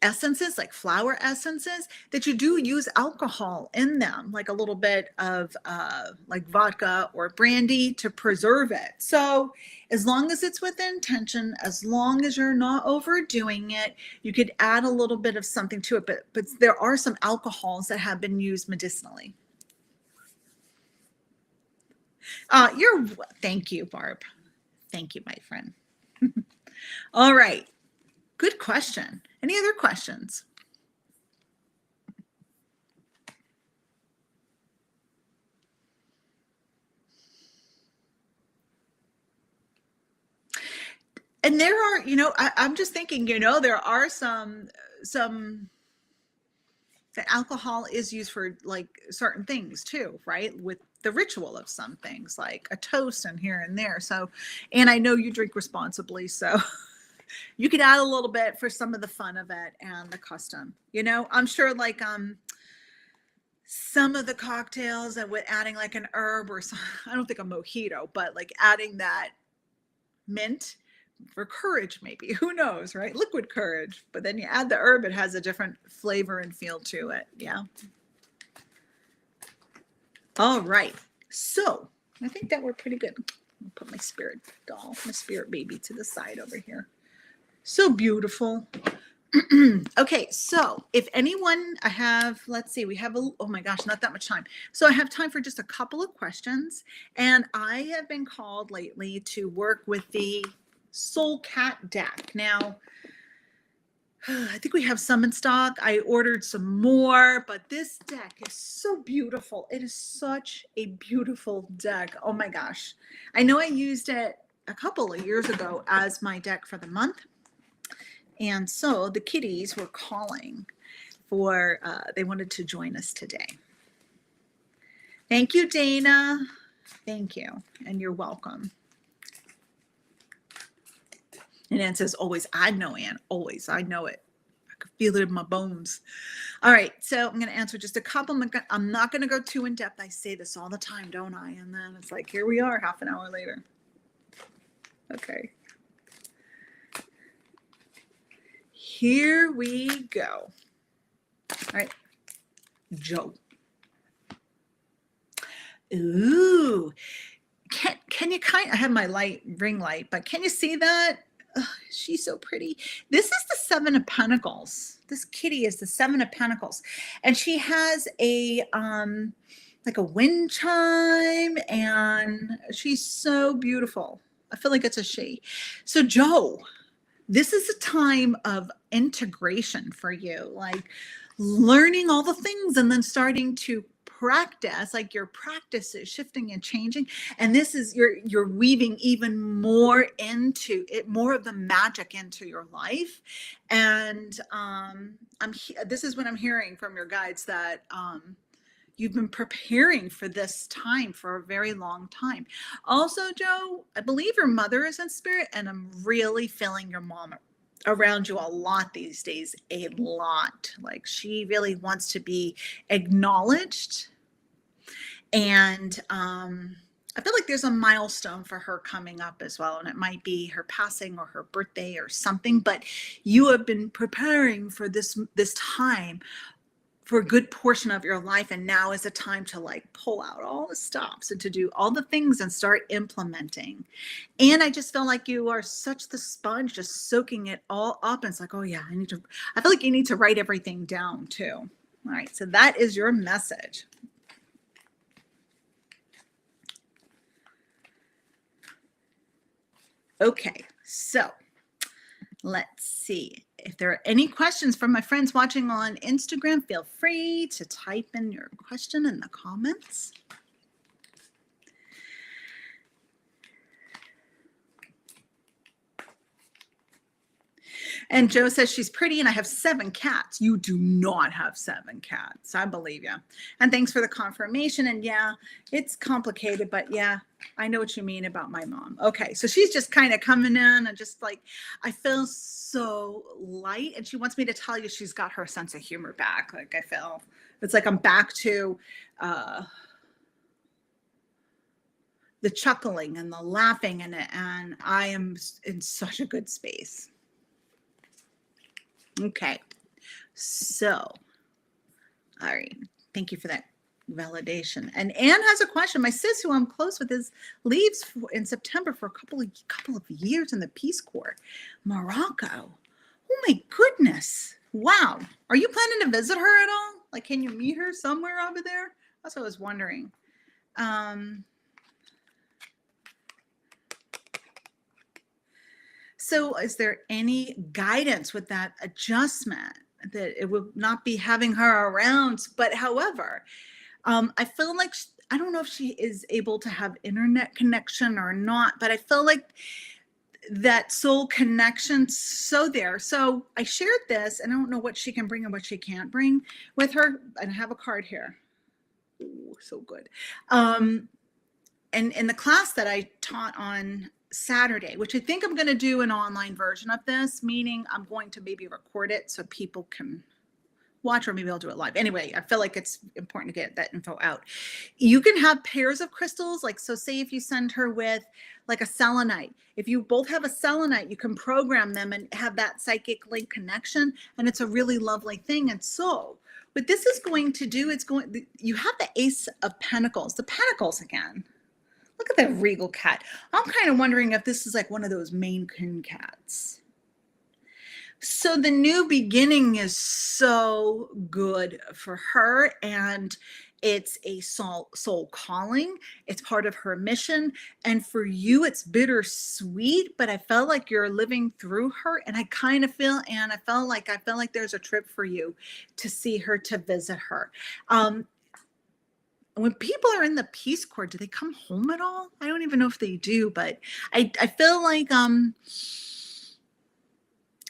essences, like flower essences, that you do use alcohol in them, like a little bit of like vodka or brandy to preserve it. So as long as it's with intention, as long as you're not overdoing it, you could add a little bit of something to it. But there are some alcohols that have been used medicinally. Thank you, Barb. Thank you, my friend. All right. Good question. Any other questions? And there are, I'm just thinking, there are some that alcohol is used for like certain things too, right? With the ritual of some things, like a toast and here and there. So, and I know you drink responsibly, so you could add a little bit for some of the fun of it and the custom. I'm sure like some of the cocktails that with adding like an herb or I don't think a mojito, but like adding that mint for courage, maybe, who knows, right? Liquid courage, but then you add the herb, it has a different flavor and feel to it. Yeah. All right. So I think that we're pretty good. I'll put my spirit doll, my spirit baby to the side over here. So beautiful. Okay, so if anyone, let's see, we have oh my gosh, not that much time. So I have time for just a couple of questions. And I have been called lately to work with the Soul Cat deck. Now, I think we have some in stock. I ordered some more, but this deck is so beautiful. It is such a beautiful deck. Oh my gosh. I know I used it a couple of years ago as my deck for the month. And so the kitties were calling for, they wanted to join us today. Thank you, Dana. Thank you. And you're welcome. And Ann says, always. I know, Ann, always. I know it. I can feel it in my bones. All right. So I'm going to answer just a couple. I'm not going to go too in depth. I say this all the time, don't I? And then it's like, here we are half an hour later. Okay. Here we go. All right. Joe. Ooh. Can you I have my ring light, but can you see that? Oh, she's so pretty. This is the 7 of Pentacles. This kitty is the 7 of Pentacles. And she has a like a wind chime, and she's so beautiful. I feel like it's a she. So Joe, this is a time of integration for you, like learning all the things and then starting to practice, like your practice is shifting and changing. And this is, you're weaving even more into it, more of the magic into your life. And this is what I'm hearing from your guides, that you've been preparing for this time for a very long time. Also, Joe, I believe your mother is in spirit, and I'm really feeling your mom around you a lot these days, a lot. Like she really wants to be acknowledged. And I feel like there's a milestone for her coming up as well. And it might be her passing or her birthday or something, but you have been preparing for this time for a good portion of your life, and now is the time to like pull out all the stops and to do all the things and start implementing. And I just feel like you are such the sponge, just soaking it all up. And it's like, oh yeah, I feel like you need to write everything down too. All right, so that is your message. Okay, so let's see. If there are any questions from my friends watching on Instagram, feel free to type in your question in the comments. And Joe says she's pretty and I have 7 cats. You do not have 7 cats. I believe you. And thanks for the confirmation. And yeah, it's complicated, but yeah, I know what you mean about my mom. Okay, so she's just kind of coming in and just like, I feel so light. And she wants me to tell you she's got her sense of humor back. Like I feel, it's like I'm back to the chuckling and the laughing and I am in such a good space. Okay, so, all right, thank you for that validation. And Anne has a question. My sis, who I'm close with, leaves in September for a couple of years in the Peace Corps, Morocco. Oh my goodness! Wow. Are you planning to visit her at all? Like, can you meet her somewhere over there? That's what I was wondering. So is there any guidance with that adjustment that it would not be having her around? But however, I feel like, I don't know if she is able to have internet connection or not, but I feel like that soul connection so there. So I shared this and I don't know what she can bring and what she can't bring with her. And I have a card here. Ooh, so good. And in the class that I taught on Saturday, which I think I'm going to do an online version of this, meaning I'm going to maybe record it so people can watch, or maybe I'll do it live. Anyway, I feel like it's important to get that info out. You can have pairs of crystals. Like, so say if you send her with like a selenite, if you both have a selenite, you can program them and have that psychic link connection. And it's a really lovely thing. And so what this is going to do, you have the Ace of Pentacles, the Pentacles again. Look at that regal cat. I'm kind of wondering if this is like one of those Maine Coon cats. So the new beginning is so good for her, and it's a soul calling. It's part of her mission. And for you, it's bittersweet, but I felt like you're living through her. And I kind of feel, and I felt like there's a trip for you to see her, to visit her. When people are in the Peace Corps, do they come home at all? I don't even know if they do, but I feel like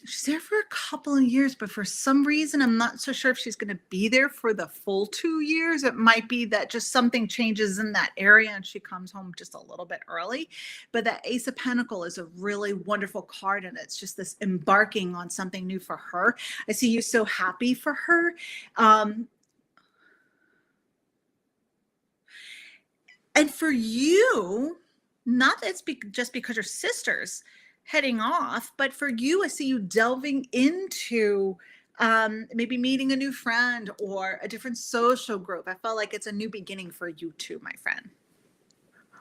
she's there for a couple of years, but for some reason, I'm not so sure if she's going to be there for the full 2 years. It might be that just something changes in that area and she comes home just a little bit early. But that Ace of Pentacles is a really wonderful card, and it's just this embarking on something new for her. I see you so happy for her. And for you, not that it's just because your sister's heading off, but for you, I see you delving into maybe meeting a new friend or a different social group. I felt like it's a new beginning for you too, my friend.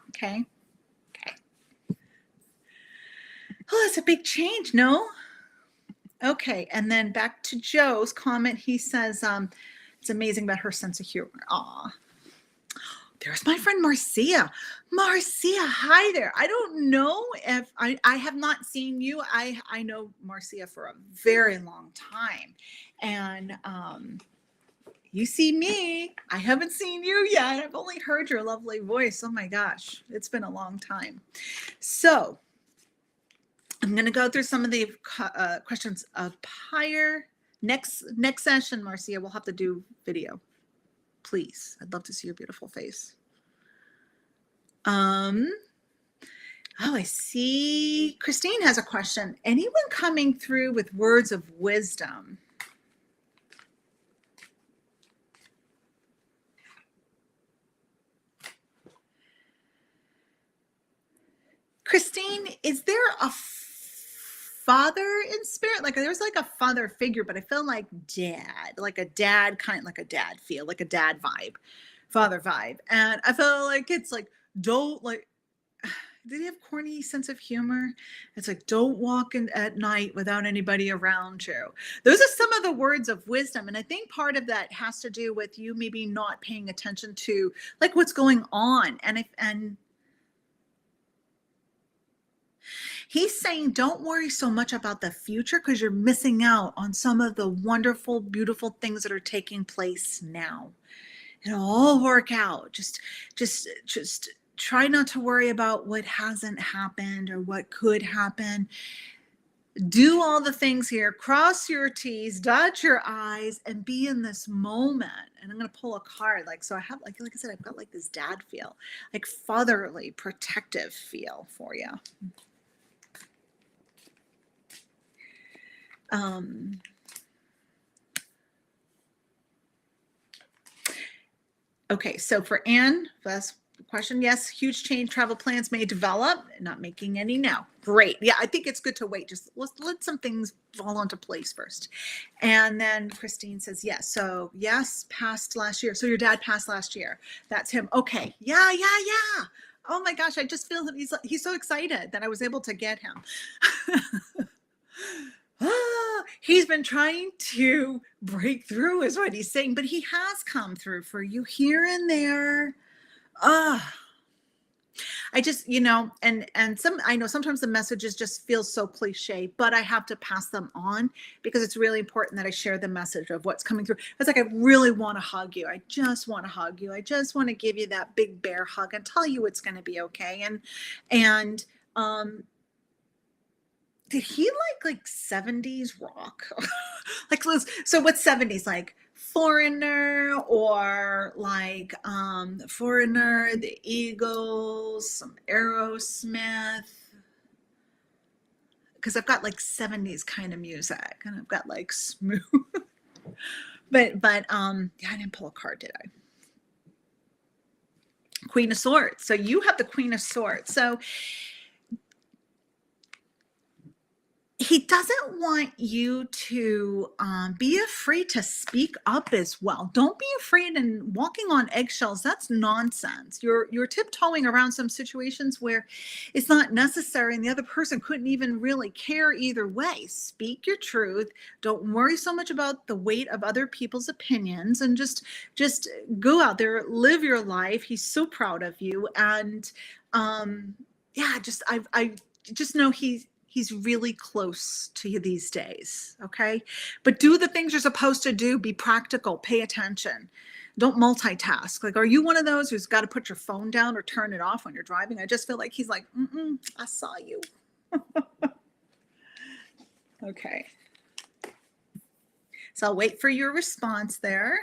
Okay. Okay. Oh, that's a big change, no? Okay. And then back to Joe's comment. He says, it's amazing about her sense of humor. Aw. There's my friend Marcia. Marcia, hi there. I don't know if I have not seen you. I know Marcia for a very long time. And you see me. I haven't seen you yet. I've only heard your lovely voice. Oh my gosh, it's been a long time. So I'm going to go through some of the questions of higher. Next session, Marcia, we'll have to do video. Please, I'd love to see your beautiful face. Oh, I see. Christine has a question. Anyone coming through with words of wisdom? Christine, is there a father in spirit. Like there's like a father figure, but I feel like dad, like a dad kind, like a dad feel, like a dad vibe, father vibe. And I feel like it's like, don't like, did he have corny sense of humor? It's like, don't walk in at night without anybody around you. Those are some of the words of wisdom. And I think part of that has to do with you maybe not paying attention to like what's going on. And he's saying, don't worry so much about the future because you're missing out on some of the wonderful, beautiful things that are taking place now. It'll all work out. Just try not to worry about what hasn't happened or what could happen. Do all the things here, cross your T's, dot your I's, and be in this moment. And I'm going to pull a card. Like, so I have, like I said, I've got like this dad feel, like fatherly, protective feel for you. Okay, so for Anne, first question, yes, huge change, travel plans may develop, not making any now. Great. Yeah, I think it's good to wait. Just let some things fall into place first. And then Christine says, yes. So yes, passed last year. So your dad passed last year. That's him. Okay. Yeah. Oh my gosh, I just feel that he's so excited that I was able to get him. He's been trying to break through is what he's saying, but he has come through for you here and there. I just, and I know sometimes the messages just feel so cliche, but I have to pass them on because it's really important that I share the message of what's coming through. It's like, I really want to hug you. I just want to hug you. I just want to give you that big bear hug and tell you it's going to be okay. And did he like 70s rock? Like, so what's 70s? Like Foreigner or like Foreigner, the Eagles, some Aerosmith. Because I've got like 70s kind of music and I've got like smooth. but yeah, I didn't pull a card, did I? Queen of Swords. So you have the Queen of Swords. So he doesn't want you to be afraid to speak up as well. Don't be afraid and walking on eggshells. That's nonsense. You're tiptoeing around some situations where it's not necessary and the other person couldn't even really care either way. Speak your truth. Don't worry so much about the weight of other people's opinions and just go out there, live your life. He's so proud of you. And yeah, I just know he's really close to you these days, okay? But do the things you're supposed to do. Be practical. Pay attention. Don't multitask. Like, are you one of those who's got to put your phone down or turn it off when you're driving? I just feel like he's like, I saw you. Okay. So I'll wait for your response there.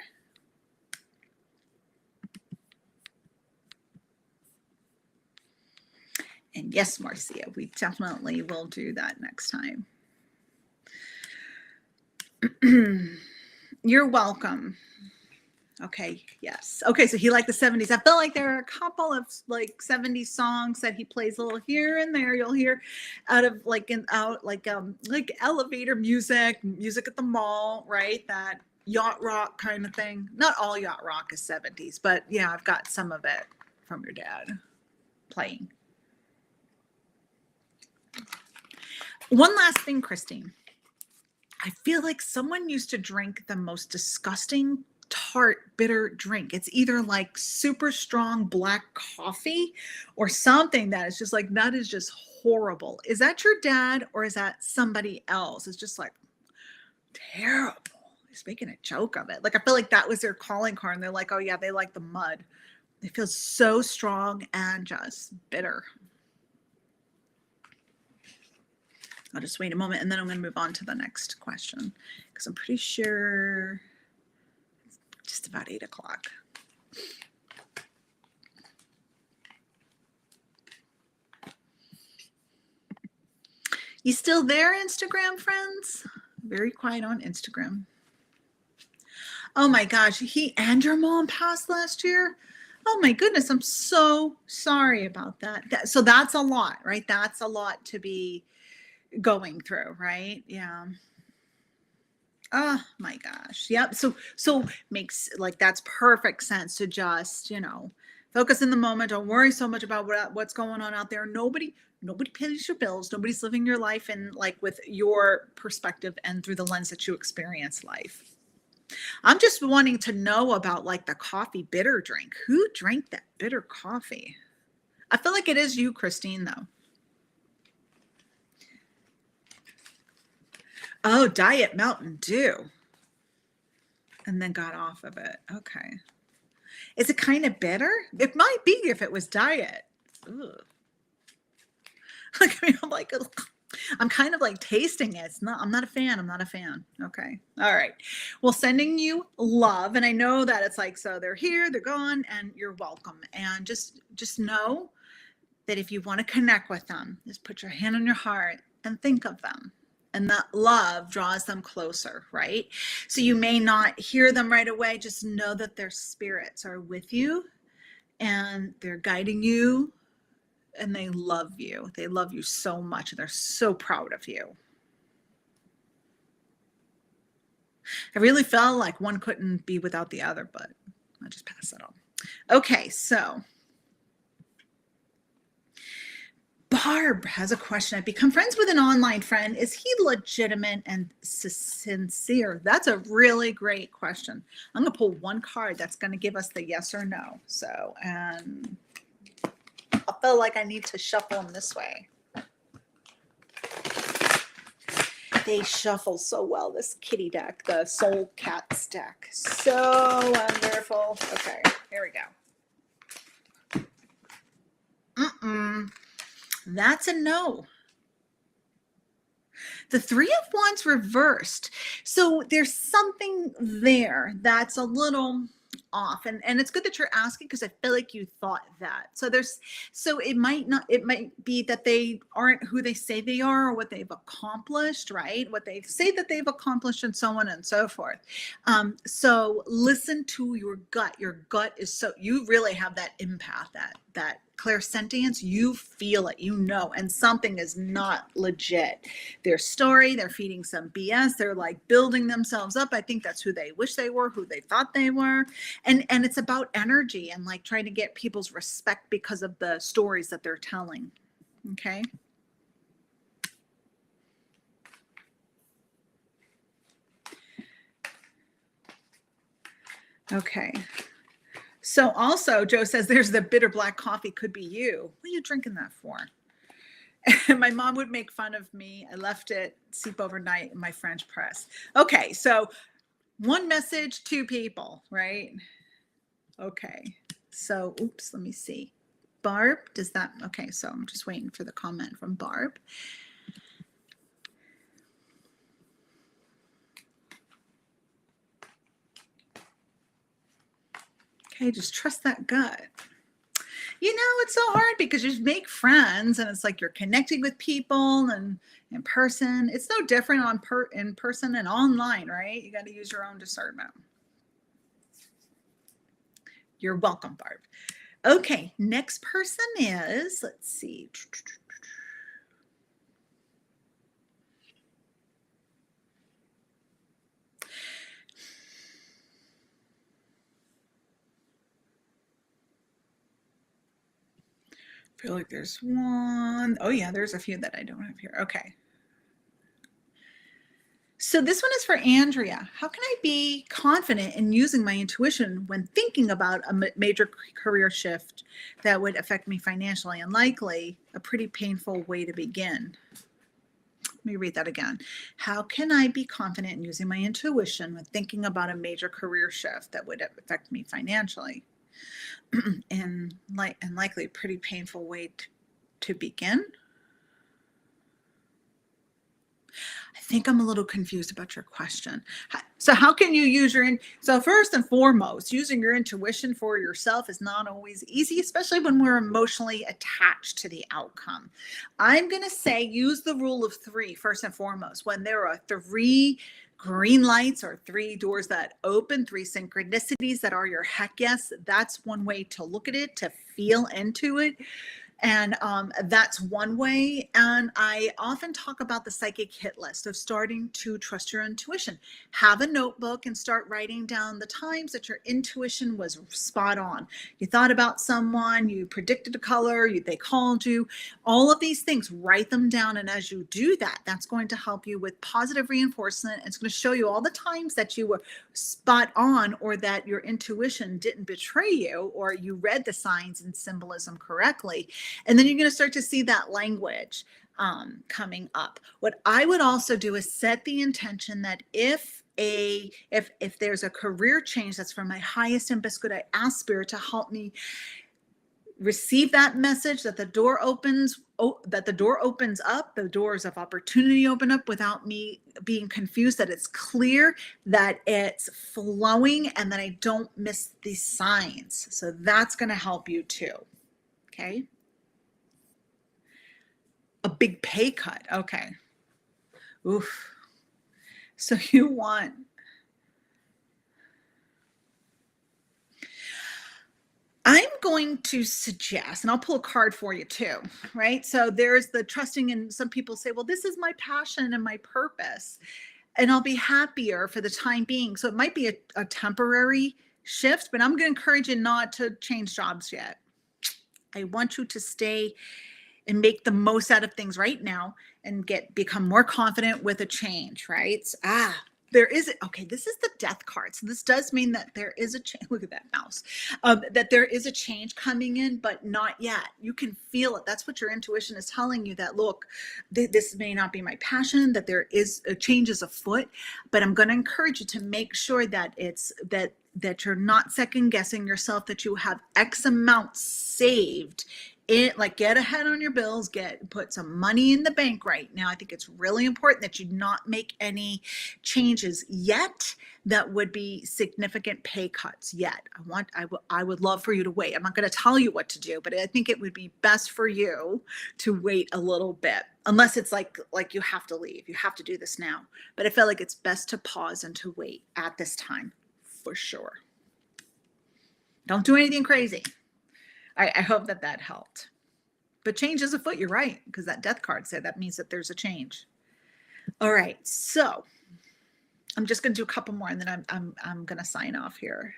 And yes, Marcia, we definitely will do that next time. You're welcome. Okay, yes. Okay, so he liked the 70s. I felt like there are a couple of like 70s songs that he plays a little here and there. You'll hear out of like elevator music at the mall, right? That yacht rock kind of thing. Not all yacht rock is 70s, but yeah, I've got some of it from your dad playing. One last thing, Christine. I feel like someone used to drink the most disgusting, tart, bitter drink. It's either like super strong black coffee or something that is just like, that is just horrible. Is that your dad or is that somebody else? It's just like terrible. He's making a joke of it. Like, I feel like that was their calling card and they're like, oh yeah, they like the mud. It feels so strong and just bitter. I'll just wait a moment and then I'm going to move on to the next question because I'm pretty sure it's just about 8 o'clock. You still there, Instagram friends? Very quiet on Instagram. Oh my gosh, he and your mom passed last year? Oh my goodness, I'm so sorry about that. So that's a lot, right? That's a lot to be going through, right? Yeah. Oh my gosh. Yep. So makes like that's perfect sense to just, focus in the moment. Don't worry so much about what's going on out there. Nobody pays your bills. Nobody's living your life in like with your perspective and through the lens that you experience life. I'm just wanting to know about like the coffee bitter drink. Who drank that bitter coffee? I feel like it is you, Christine, though. Oh, Diet Mountain Dew. And then got off of it. Okay. Is it kind of bitter? It might be if it was diet. Ugh. Like, I mean, I'm kind of like tasting it. I'm not a fan. I'm not a fan. Okay. All right. Well, sending you love. And I know that it's like, so they're here, they're gone, and you're welcome. And just know that if you want to connect with them, just put your hand on your heart and think of them. And that love draws them closer, right? So you may not hear them right away. Just know that their spirits are with you and they're guiding you and they love you. They love you so much. And they're so proud of you. I really felt like one couldn't be without the other, but I'll just pass it on. Okay, so Barb has a question. I've become friends with an online friend. Is he legitimate and sincere? That's a really great question. I'm going to pull one card that's going to give us the yes or no. So, and I feel like I need to shuffle them this way. They shuffle so well, this kitty deck, the Soul Cats deck. So wonderful. Okay, here we go. That's a no. The Three of Wands reversed. So there's something there that's a little off. And it's good that you're asking because I feel like you thought that. So it might be that they aren't who they say they are or what they've accomplished, right? What they say that they've accomplished and so on and so forth. So listen to your gut. Your gut is you really have that empath, that clairsentience. You feel it, and something is not legit. Their story, they're feeding some BS. They're like building themselves up. I think that's who they wish they were, who they thought they were. And it's about energy and like trying to get people's respect because of the stories that they're telling. Okay. Okay. So also Joe says there's the bitter black coffee could be you. What are you drinking that for? And my mom would make fun of me. I left it seep overnight in my French press. Okay. So one message, two people, right? Okay. So, oops, let me see. Barb, okay. So I'm just waiting for the comment from Barb. Okay, just trust that gut. It's so hard because you just make friends and it's like you're connecting with people and in person. It's no different in person and online, right? You got to use your own discernment. You're welcome, Barb. Okay, next person is, let's see. I feel like there's one. Oh yeah, there's a few that I don't have here. Okay. So this one is for Andrea. How can I be confident in using my intuition when thinking about a major career shift that would affect me financially and likely a pretty painful way to begin? Let me read that again. How can I be confident in using my intuition when thinking about a major career shift that would affect me financially and likely a pretty painful way to begin? I think I'm a little confused about your question. So how can you so first and foremost, using your intuition for yourself is not always easy, especially when we're emotionally attached to the outcome. I'm going to say use the rule of three first and foremost. When there are three green lights or three doors that open, three synchronicities that are your heck yes, that's one way to look at it, to feel into it. And that's one way. And I often talk about the psychic hit list of starting to trust your intuition. Have a notebook and start writing down the times that your intuition was spot on. You thought about someone, you predicted a color, they called you, all of these things, write them down. And as you do that, that's going to help you with positive reinforcement. It's going to show you all the times that you were spot on, or that your intuition didn't betray you, or you read the signs and symbolism correctly. And then you're going to start to see that language coming up. What I would also do is set the intention that if there's a career change that's from my highest and best good, I ask Spirit to help me receive that message, that the door opens up, the doors of opportunity open up without me being confused, that it's clear, that it's flowing, and that I don't miss these signs. So that's going to help you too. Okay. A big pay cut. Okay. Oof. So you want, I'm going to suggest, and I'll pull a card for you too, right? So there's the trusting, and some people say, well, this is my passion and my purpose, and I'll be happier for the time being. So it might be a temporary shift, but I'm going to encourage you not to change jobs yet. I want you to stay and make the most out of things right now and become more confident with a change, right? There is, okay, this is the death card. So this does mean that there is a change. Look at that mouse. That there is a change coming in, but not yet. You can feel it. That's what your intuition is telling you, that look, this may not be my passion, that there is a change is afoot, but I'm going to encourage you to make sure that that you're not second guessing yourself, that you have X amount saved. Like, get ahead on your bills, put some money in the bank right now. I think it's really important that you not make any changes yet that would be significant pay cuts yet. I would love for you to wait. I'm not going to tell you what to do, but I think it would be best for you to wait a little bit, unless it's like you have to leave, you have to do this now. But I feel like it's best to pause and to wait at this time, for sure. Don't do anything crazy. I hope that helped. But change is afoot, you're right, because that death card said that means that there's a change. All right, so I'm just going to do a couple more, and then I'm going to sign off here.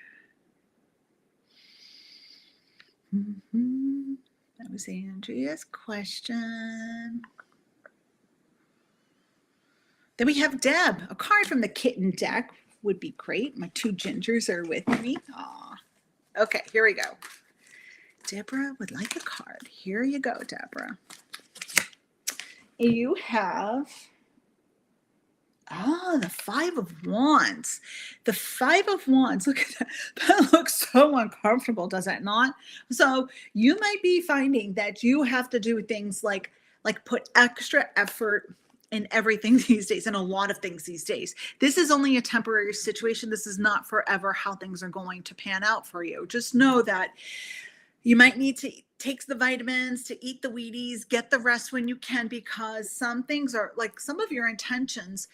That was Andrea's question. Then we have Deb. A card from the kitten deck would be great. My two gingers are with me. Aw. Okay, here we go. Deborah would like a card. Here you go, Deborah. You have, the Five of Wands. The Five of Wands, look at that. That looks so uncomfortable, does it not? So you might be finding that you have to do things like put extra effort in everything these days, and a lot of things these days. This is only a temporary situation. This is not forever how things are going to pan out for you. Just know that you might need to take the vitamins, to eat the Wheaties, get the rest when you can, because some things are like some of your intentions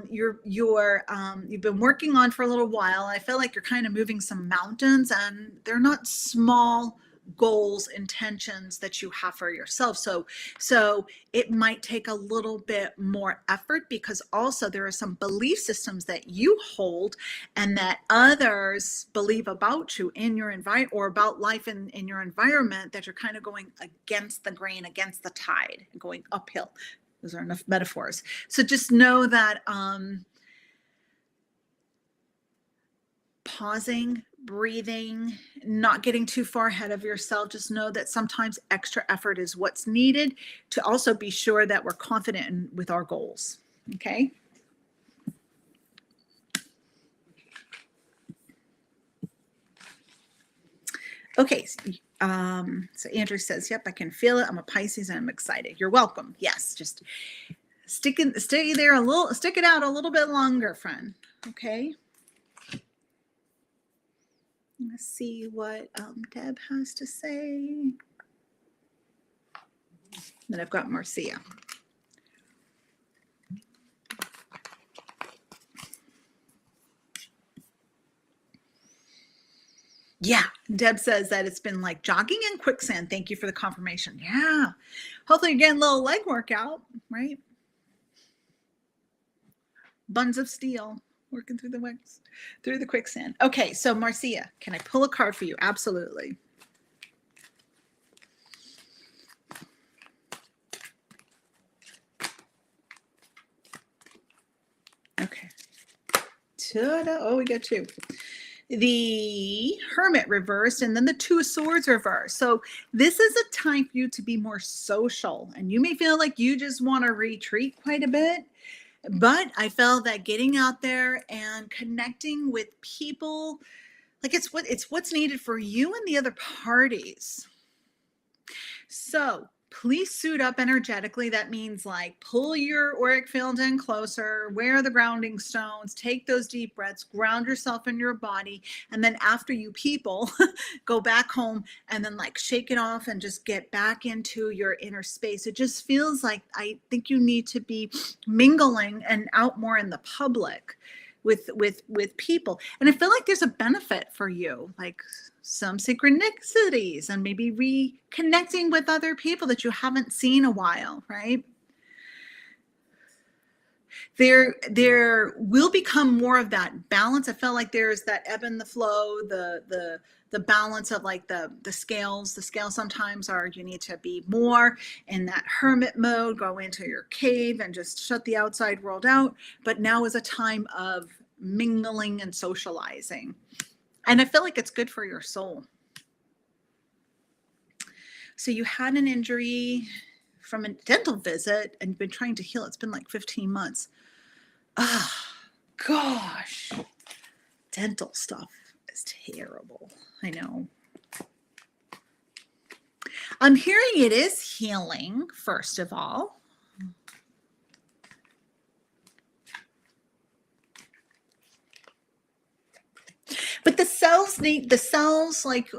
you've been working on for a little while. I feel like you're kind of moving some mountains, and they're not small goals, intentions that you have for yourself. So it might take a little bit more effort, because also there are some belief systems that you hold and that others believe about you in your environment, or about life in your environment, that you're kind of going against the grain, against the tide, and going uphill. Those are enough metaphors. So just know that pausing, breathing, not getting too far ahead of yourself. Just know that sometimes extra effort is what's needed to also be sure that we're confident with our goals. Okay. Okay. So Andrew says, yep, I can feel it. I'm a Pisces and I'm excited. You're welcome. Yes. Just stick it out a little bit longer, friend. Okay. Let's see what Deb has to say. Then I've got Marcia. Yeah, Deb says that it's been like jogging in quicksand. Thank you for the confirmation. Yeah, hopefully you're getting a little leg workout, right? Buns of steel working through the quicksand. Okay, so Marcia, can I pull a card for you? Absolutely. Okay. Ta-da. Oh, we got two. The Hermit reversed and then the Two of Swords reversed. So this is a time for you to be more social, and you may feel like you just want to retreat quite a bit. But I felt that getting out there and connecting with people, like it's what's needed for you and the other parties. So please suit up energetically. That means like pull your auric field in closer, wear the grounding stones, take those deep breaths, ground yourself in your body. And then after you people go back home and then like shake it off and just get back into your inner space. It just feels like I think you need to be mingling and out more in the public with people. And I feel like there's a benefit for you, like some synchronicities and maybe reconnecting with other people that you haven't seen a while, right? There will become more of that balance. I felt like there's that ebb and the flow, the balance of like the scales. The scales sometimes are, you need to be more in that hermit mode, go into your cave and just shut the outside world out. But now is a time of mingling and socializing. And I feel like it's good for your soul. So you had an injury from a dental visit and you've been trying to heal. It's been like 15 months. Oh, gosh. Dental stuff is terrible. I know. I'm hearing it is healing, first of all. But the cells like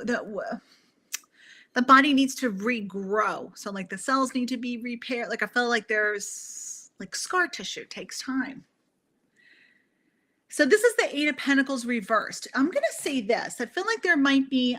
the body needs to regrow. So like the cells need to be repaired. Like I feel like there's like scar tissue takes time. So this is the Eight of Pentacles reversed. I'm going to say this. I feel like there might be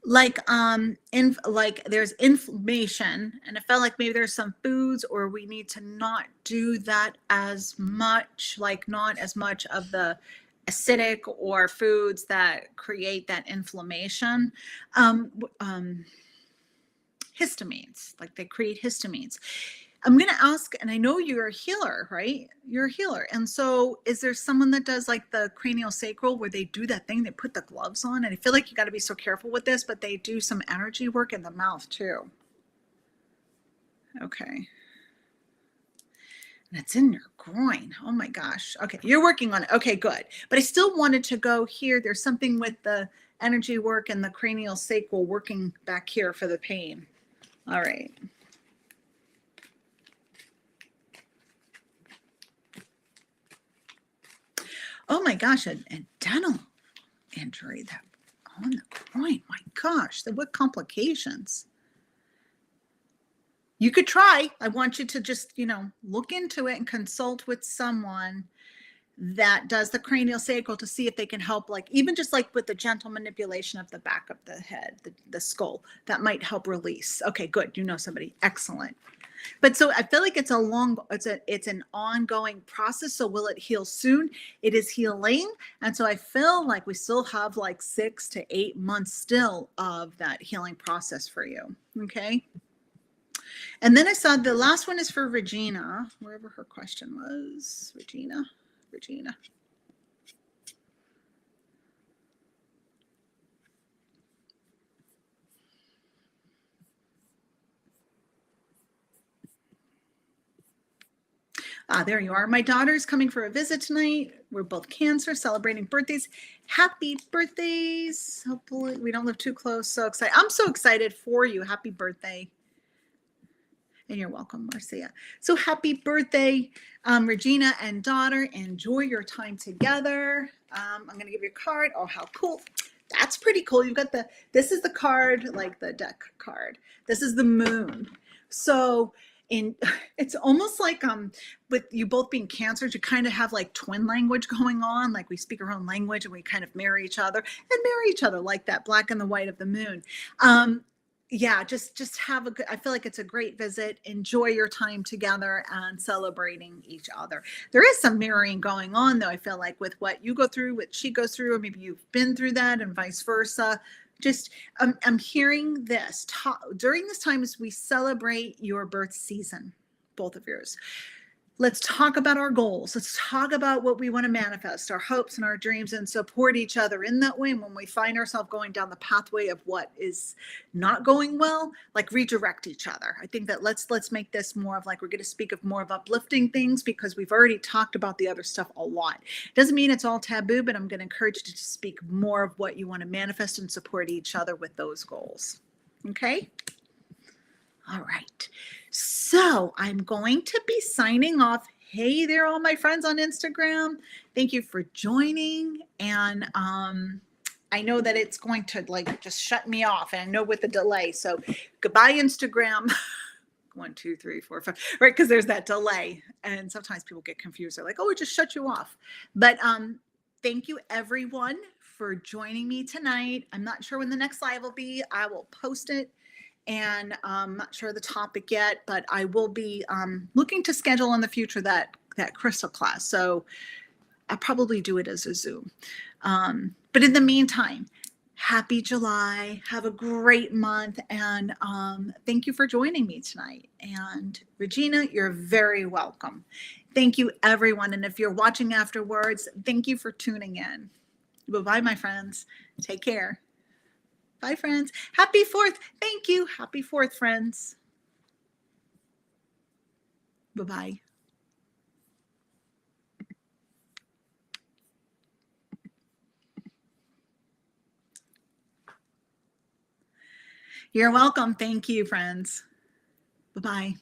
like there's inflammation, and I felt like maybe there's some foods, or we need to not do that as much, like not as much of the acidic or foods that create that inflammation. Histamines, like they create histamines. I'm going to ask, and I know you're a healer, right? You're a healer. And so is there someone that does like the cranial sacral where they do that thing, they put the gloves on? And I feel like you got to be so careful with this, but they do some energy work in the mouth too. Okay. And it's in your groin. Oh my gosh. Okay. You're working on it. Okay, good. But I still wanted to go here. There's something with the energy work and the cranial sacral working back here for the pain. All right. Oh my gosh, a dental injury that on the groin. My gosh, what complications. You could try. I want you to just, look into it and consult with someone that does the cranial sacral to see if they can help, like even just like with the gentle manipulation of the back of the head, the skull, that might help release. Okay, good. You know somebody. Excellent. But so I feel like it's an ongoing process. So will it heal soon? It is healing. And so I feel like we still have like 6 to 8 months still of that healing process for you. Okay. And then I saw the last one is for Regina, wherever her question was. Regina. There you are. My daughter's coming for a visit tonight. We're both Cancer, celebrating birthdays. Happy birthdays. Hopefully we don't live too close. So excited. I'm so excited for you. Happy birthday. And you're welcome, Marcia. So happy birthday, Regina and daughter. Enjoy your time together. I'm going to give you a card. Oh, how cool. That's pretty cool. You've got this is the card, like the deck card. This is the moon. So in it's almost like with you both being cancers, you kind of have like twin language going on, like we speak our own language and we kind of marry each other like that black and the white of the moon. Yeah, just have a good, I feel like it's a great visit. Enjoy your time together and celebrating each other. There is some mirroring going on though, I feel like, with what you go through, what she goes through, or maybe you've been through that and vice versa. Just I'm hearing this during this time as we celebrate your birth season, both of yours. Let's talk about our goals. Let's talk about what we want to manifest, our hopes and our dreams, and support each other in that way. And when we find ourselves going down the pathway of what is not going well, like redirect each other. I think that let's make this more of like, we're going to speak of more of uplifting things because we've already talked about the other stuff a lot. Doesn't mean it's all taboo, but I'm going to encourage you to speak more of what you want to manifest and support each other with those goals. Okay? All right. So I'm going to be signing off. Hey there, all my friends on Instagram. Thank you for joining. And I know that it's going to like just shut me off, and I know with the delay. So goodbye, Instagram. 1, 2, 3, 4, 5, right? Because there's that delay. And sometimes people get confused. They're like, oh, it just shut you off. But thank you, everyone, for joining me tonight. I'm not sure when the next live will be. I will post it. And I'm not sure the topic yet, but I will be looking to schedule in the future that crystal class. So I'll probably do it as a Zoom. But in the meantime, happy July. Have a great month. And thank you for joining me tonight. And Regina, you're very welcome. Thank you, everyone. And if you're watching afterwards, thank you for tuning in. Bye-bye, my friends. Take care. Bye, friends. Happy 4th. Thank you. Happy 4th, friends. Bye-bye. You're welcome. Thank you, friends. Bye-bye.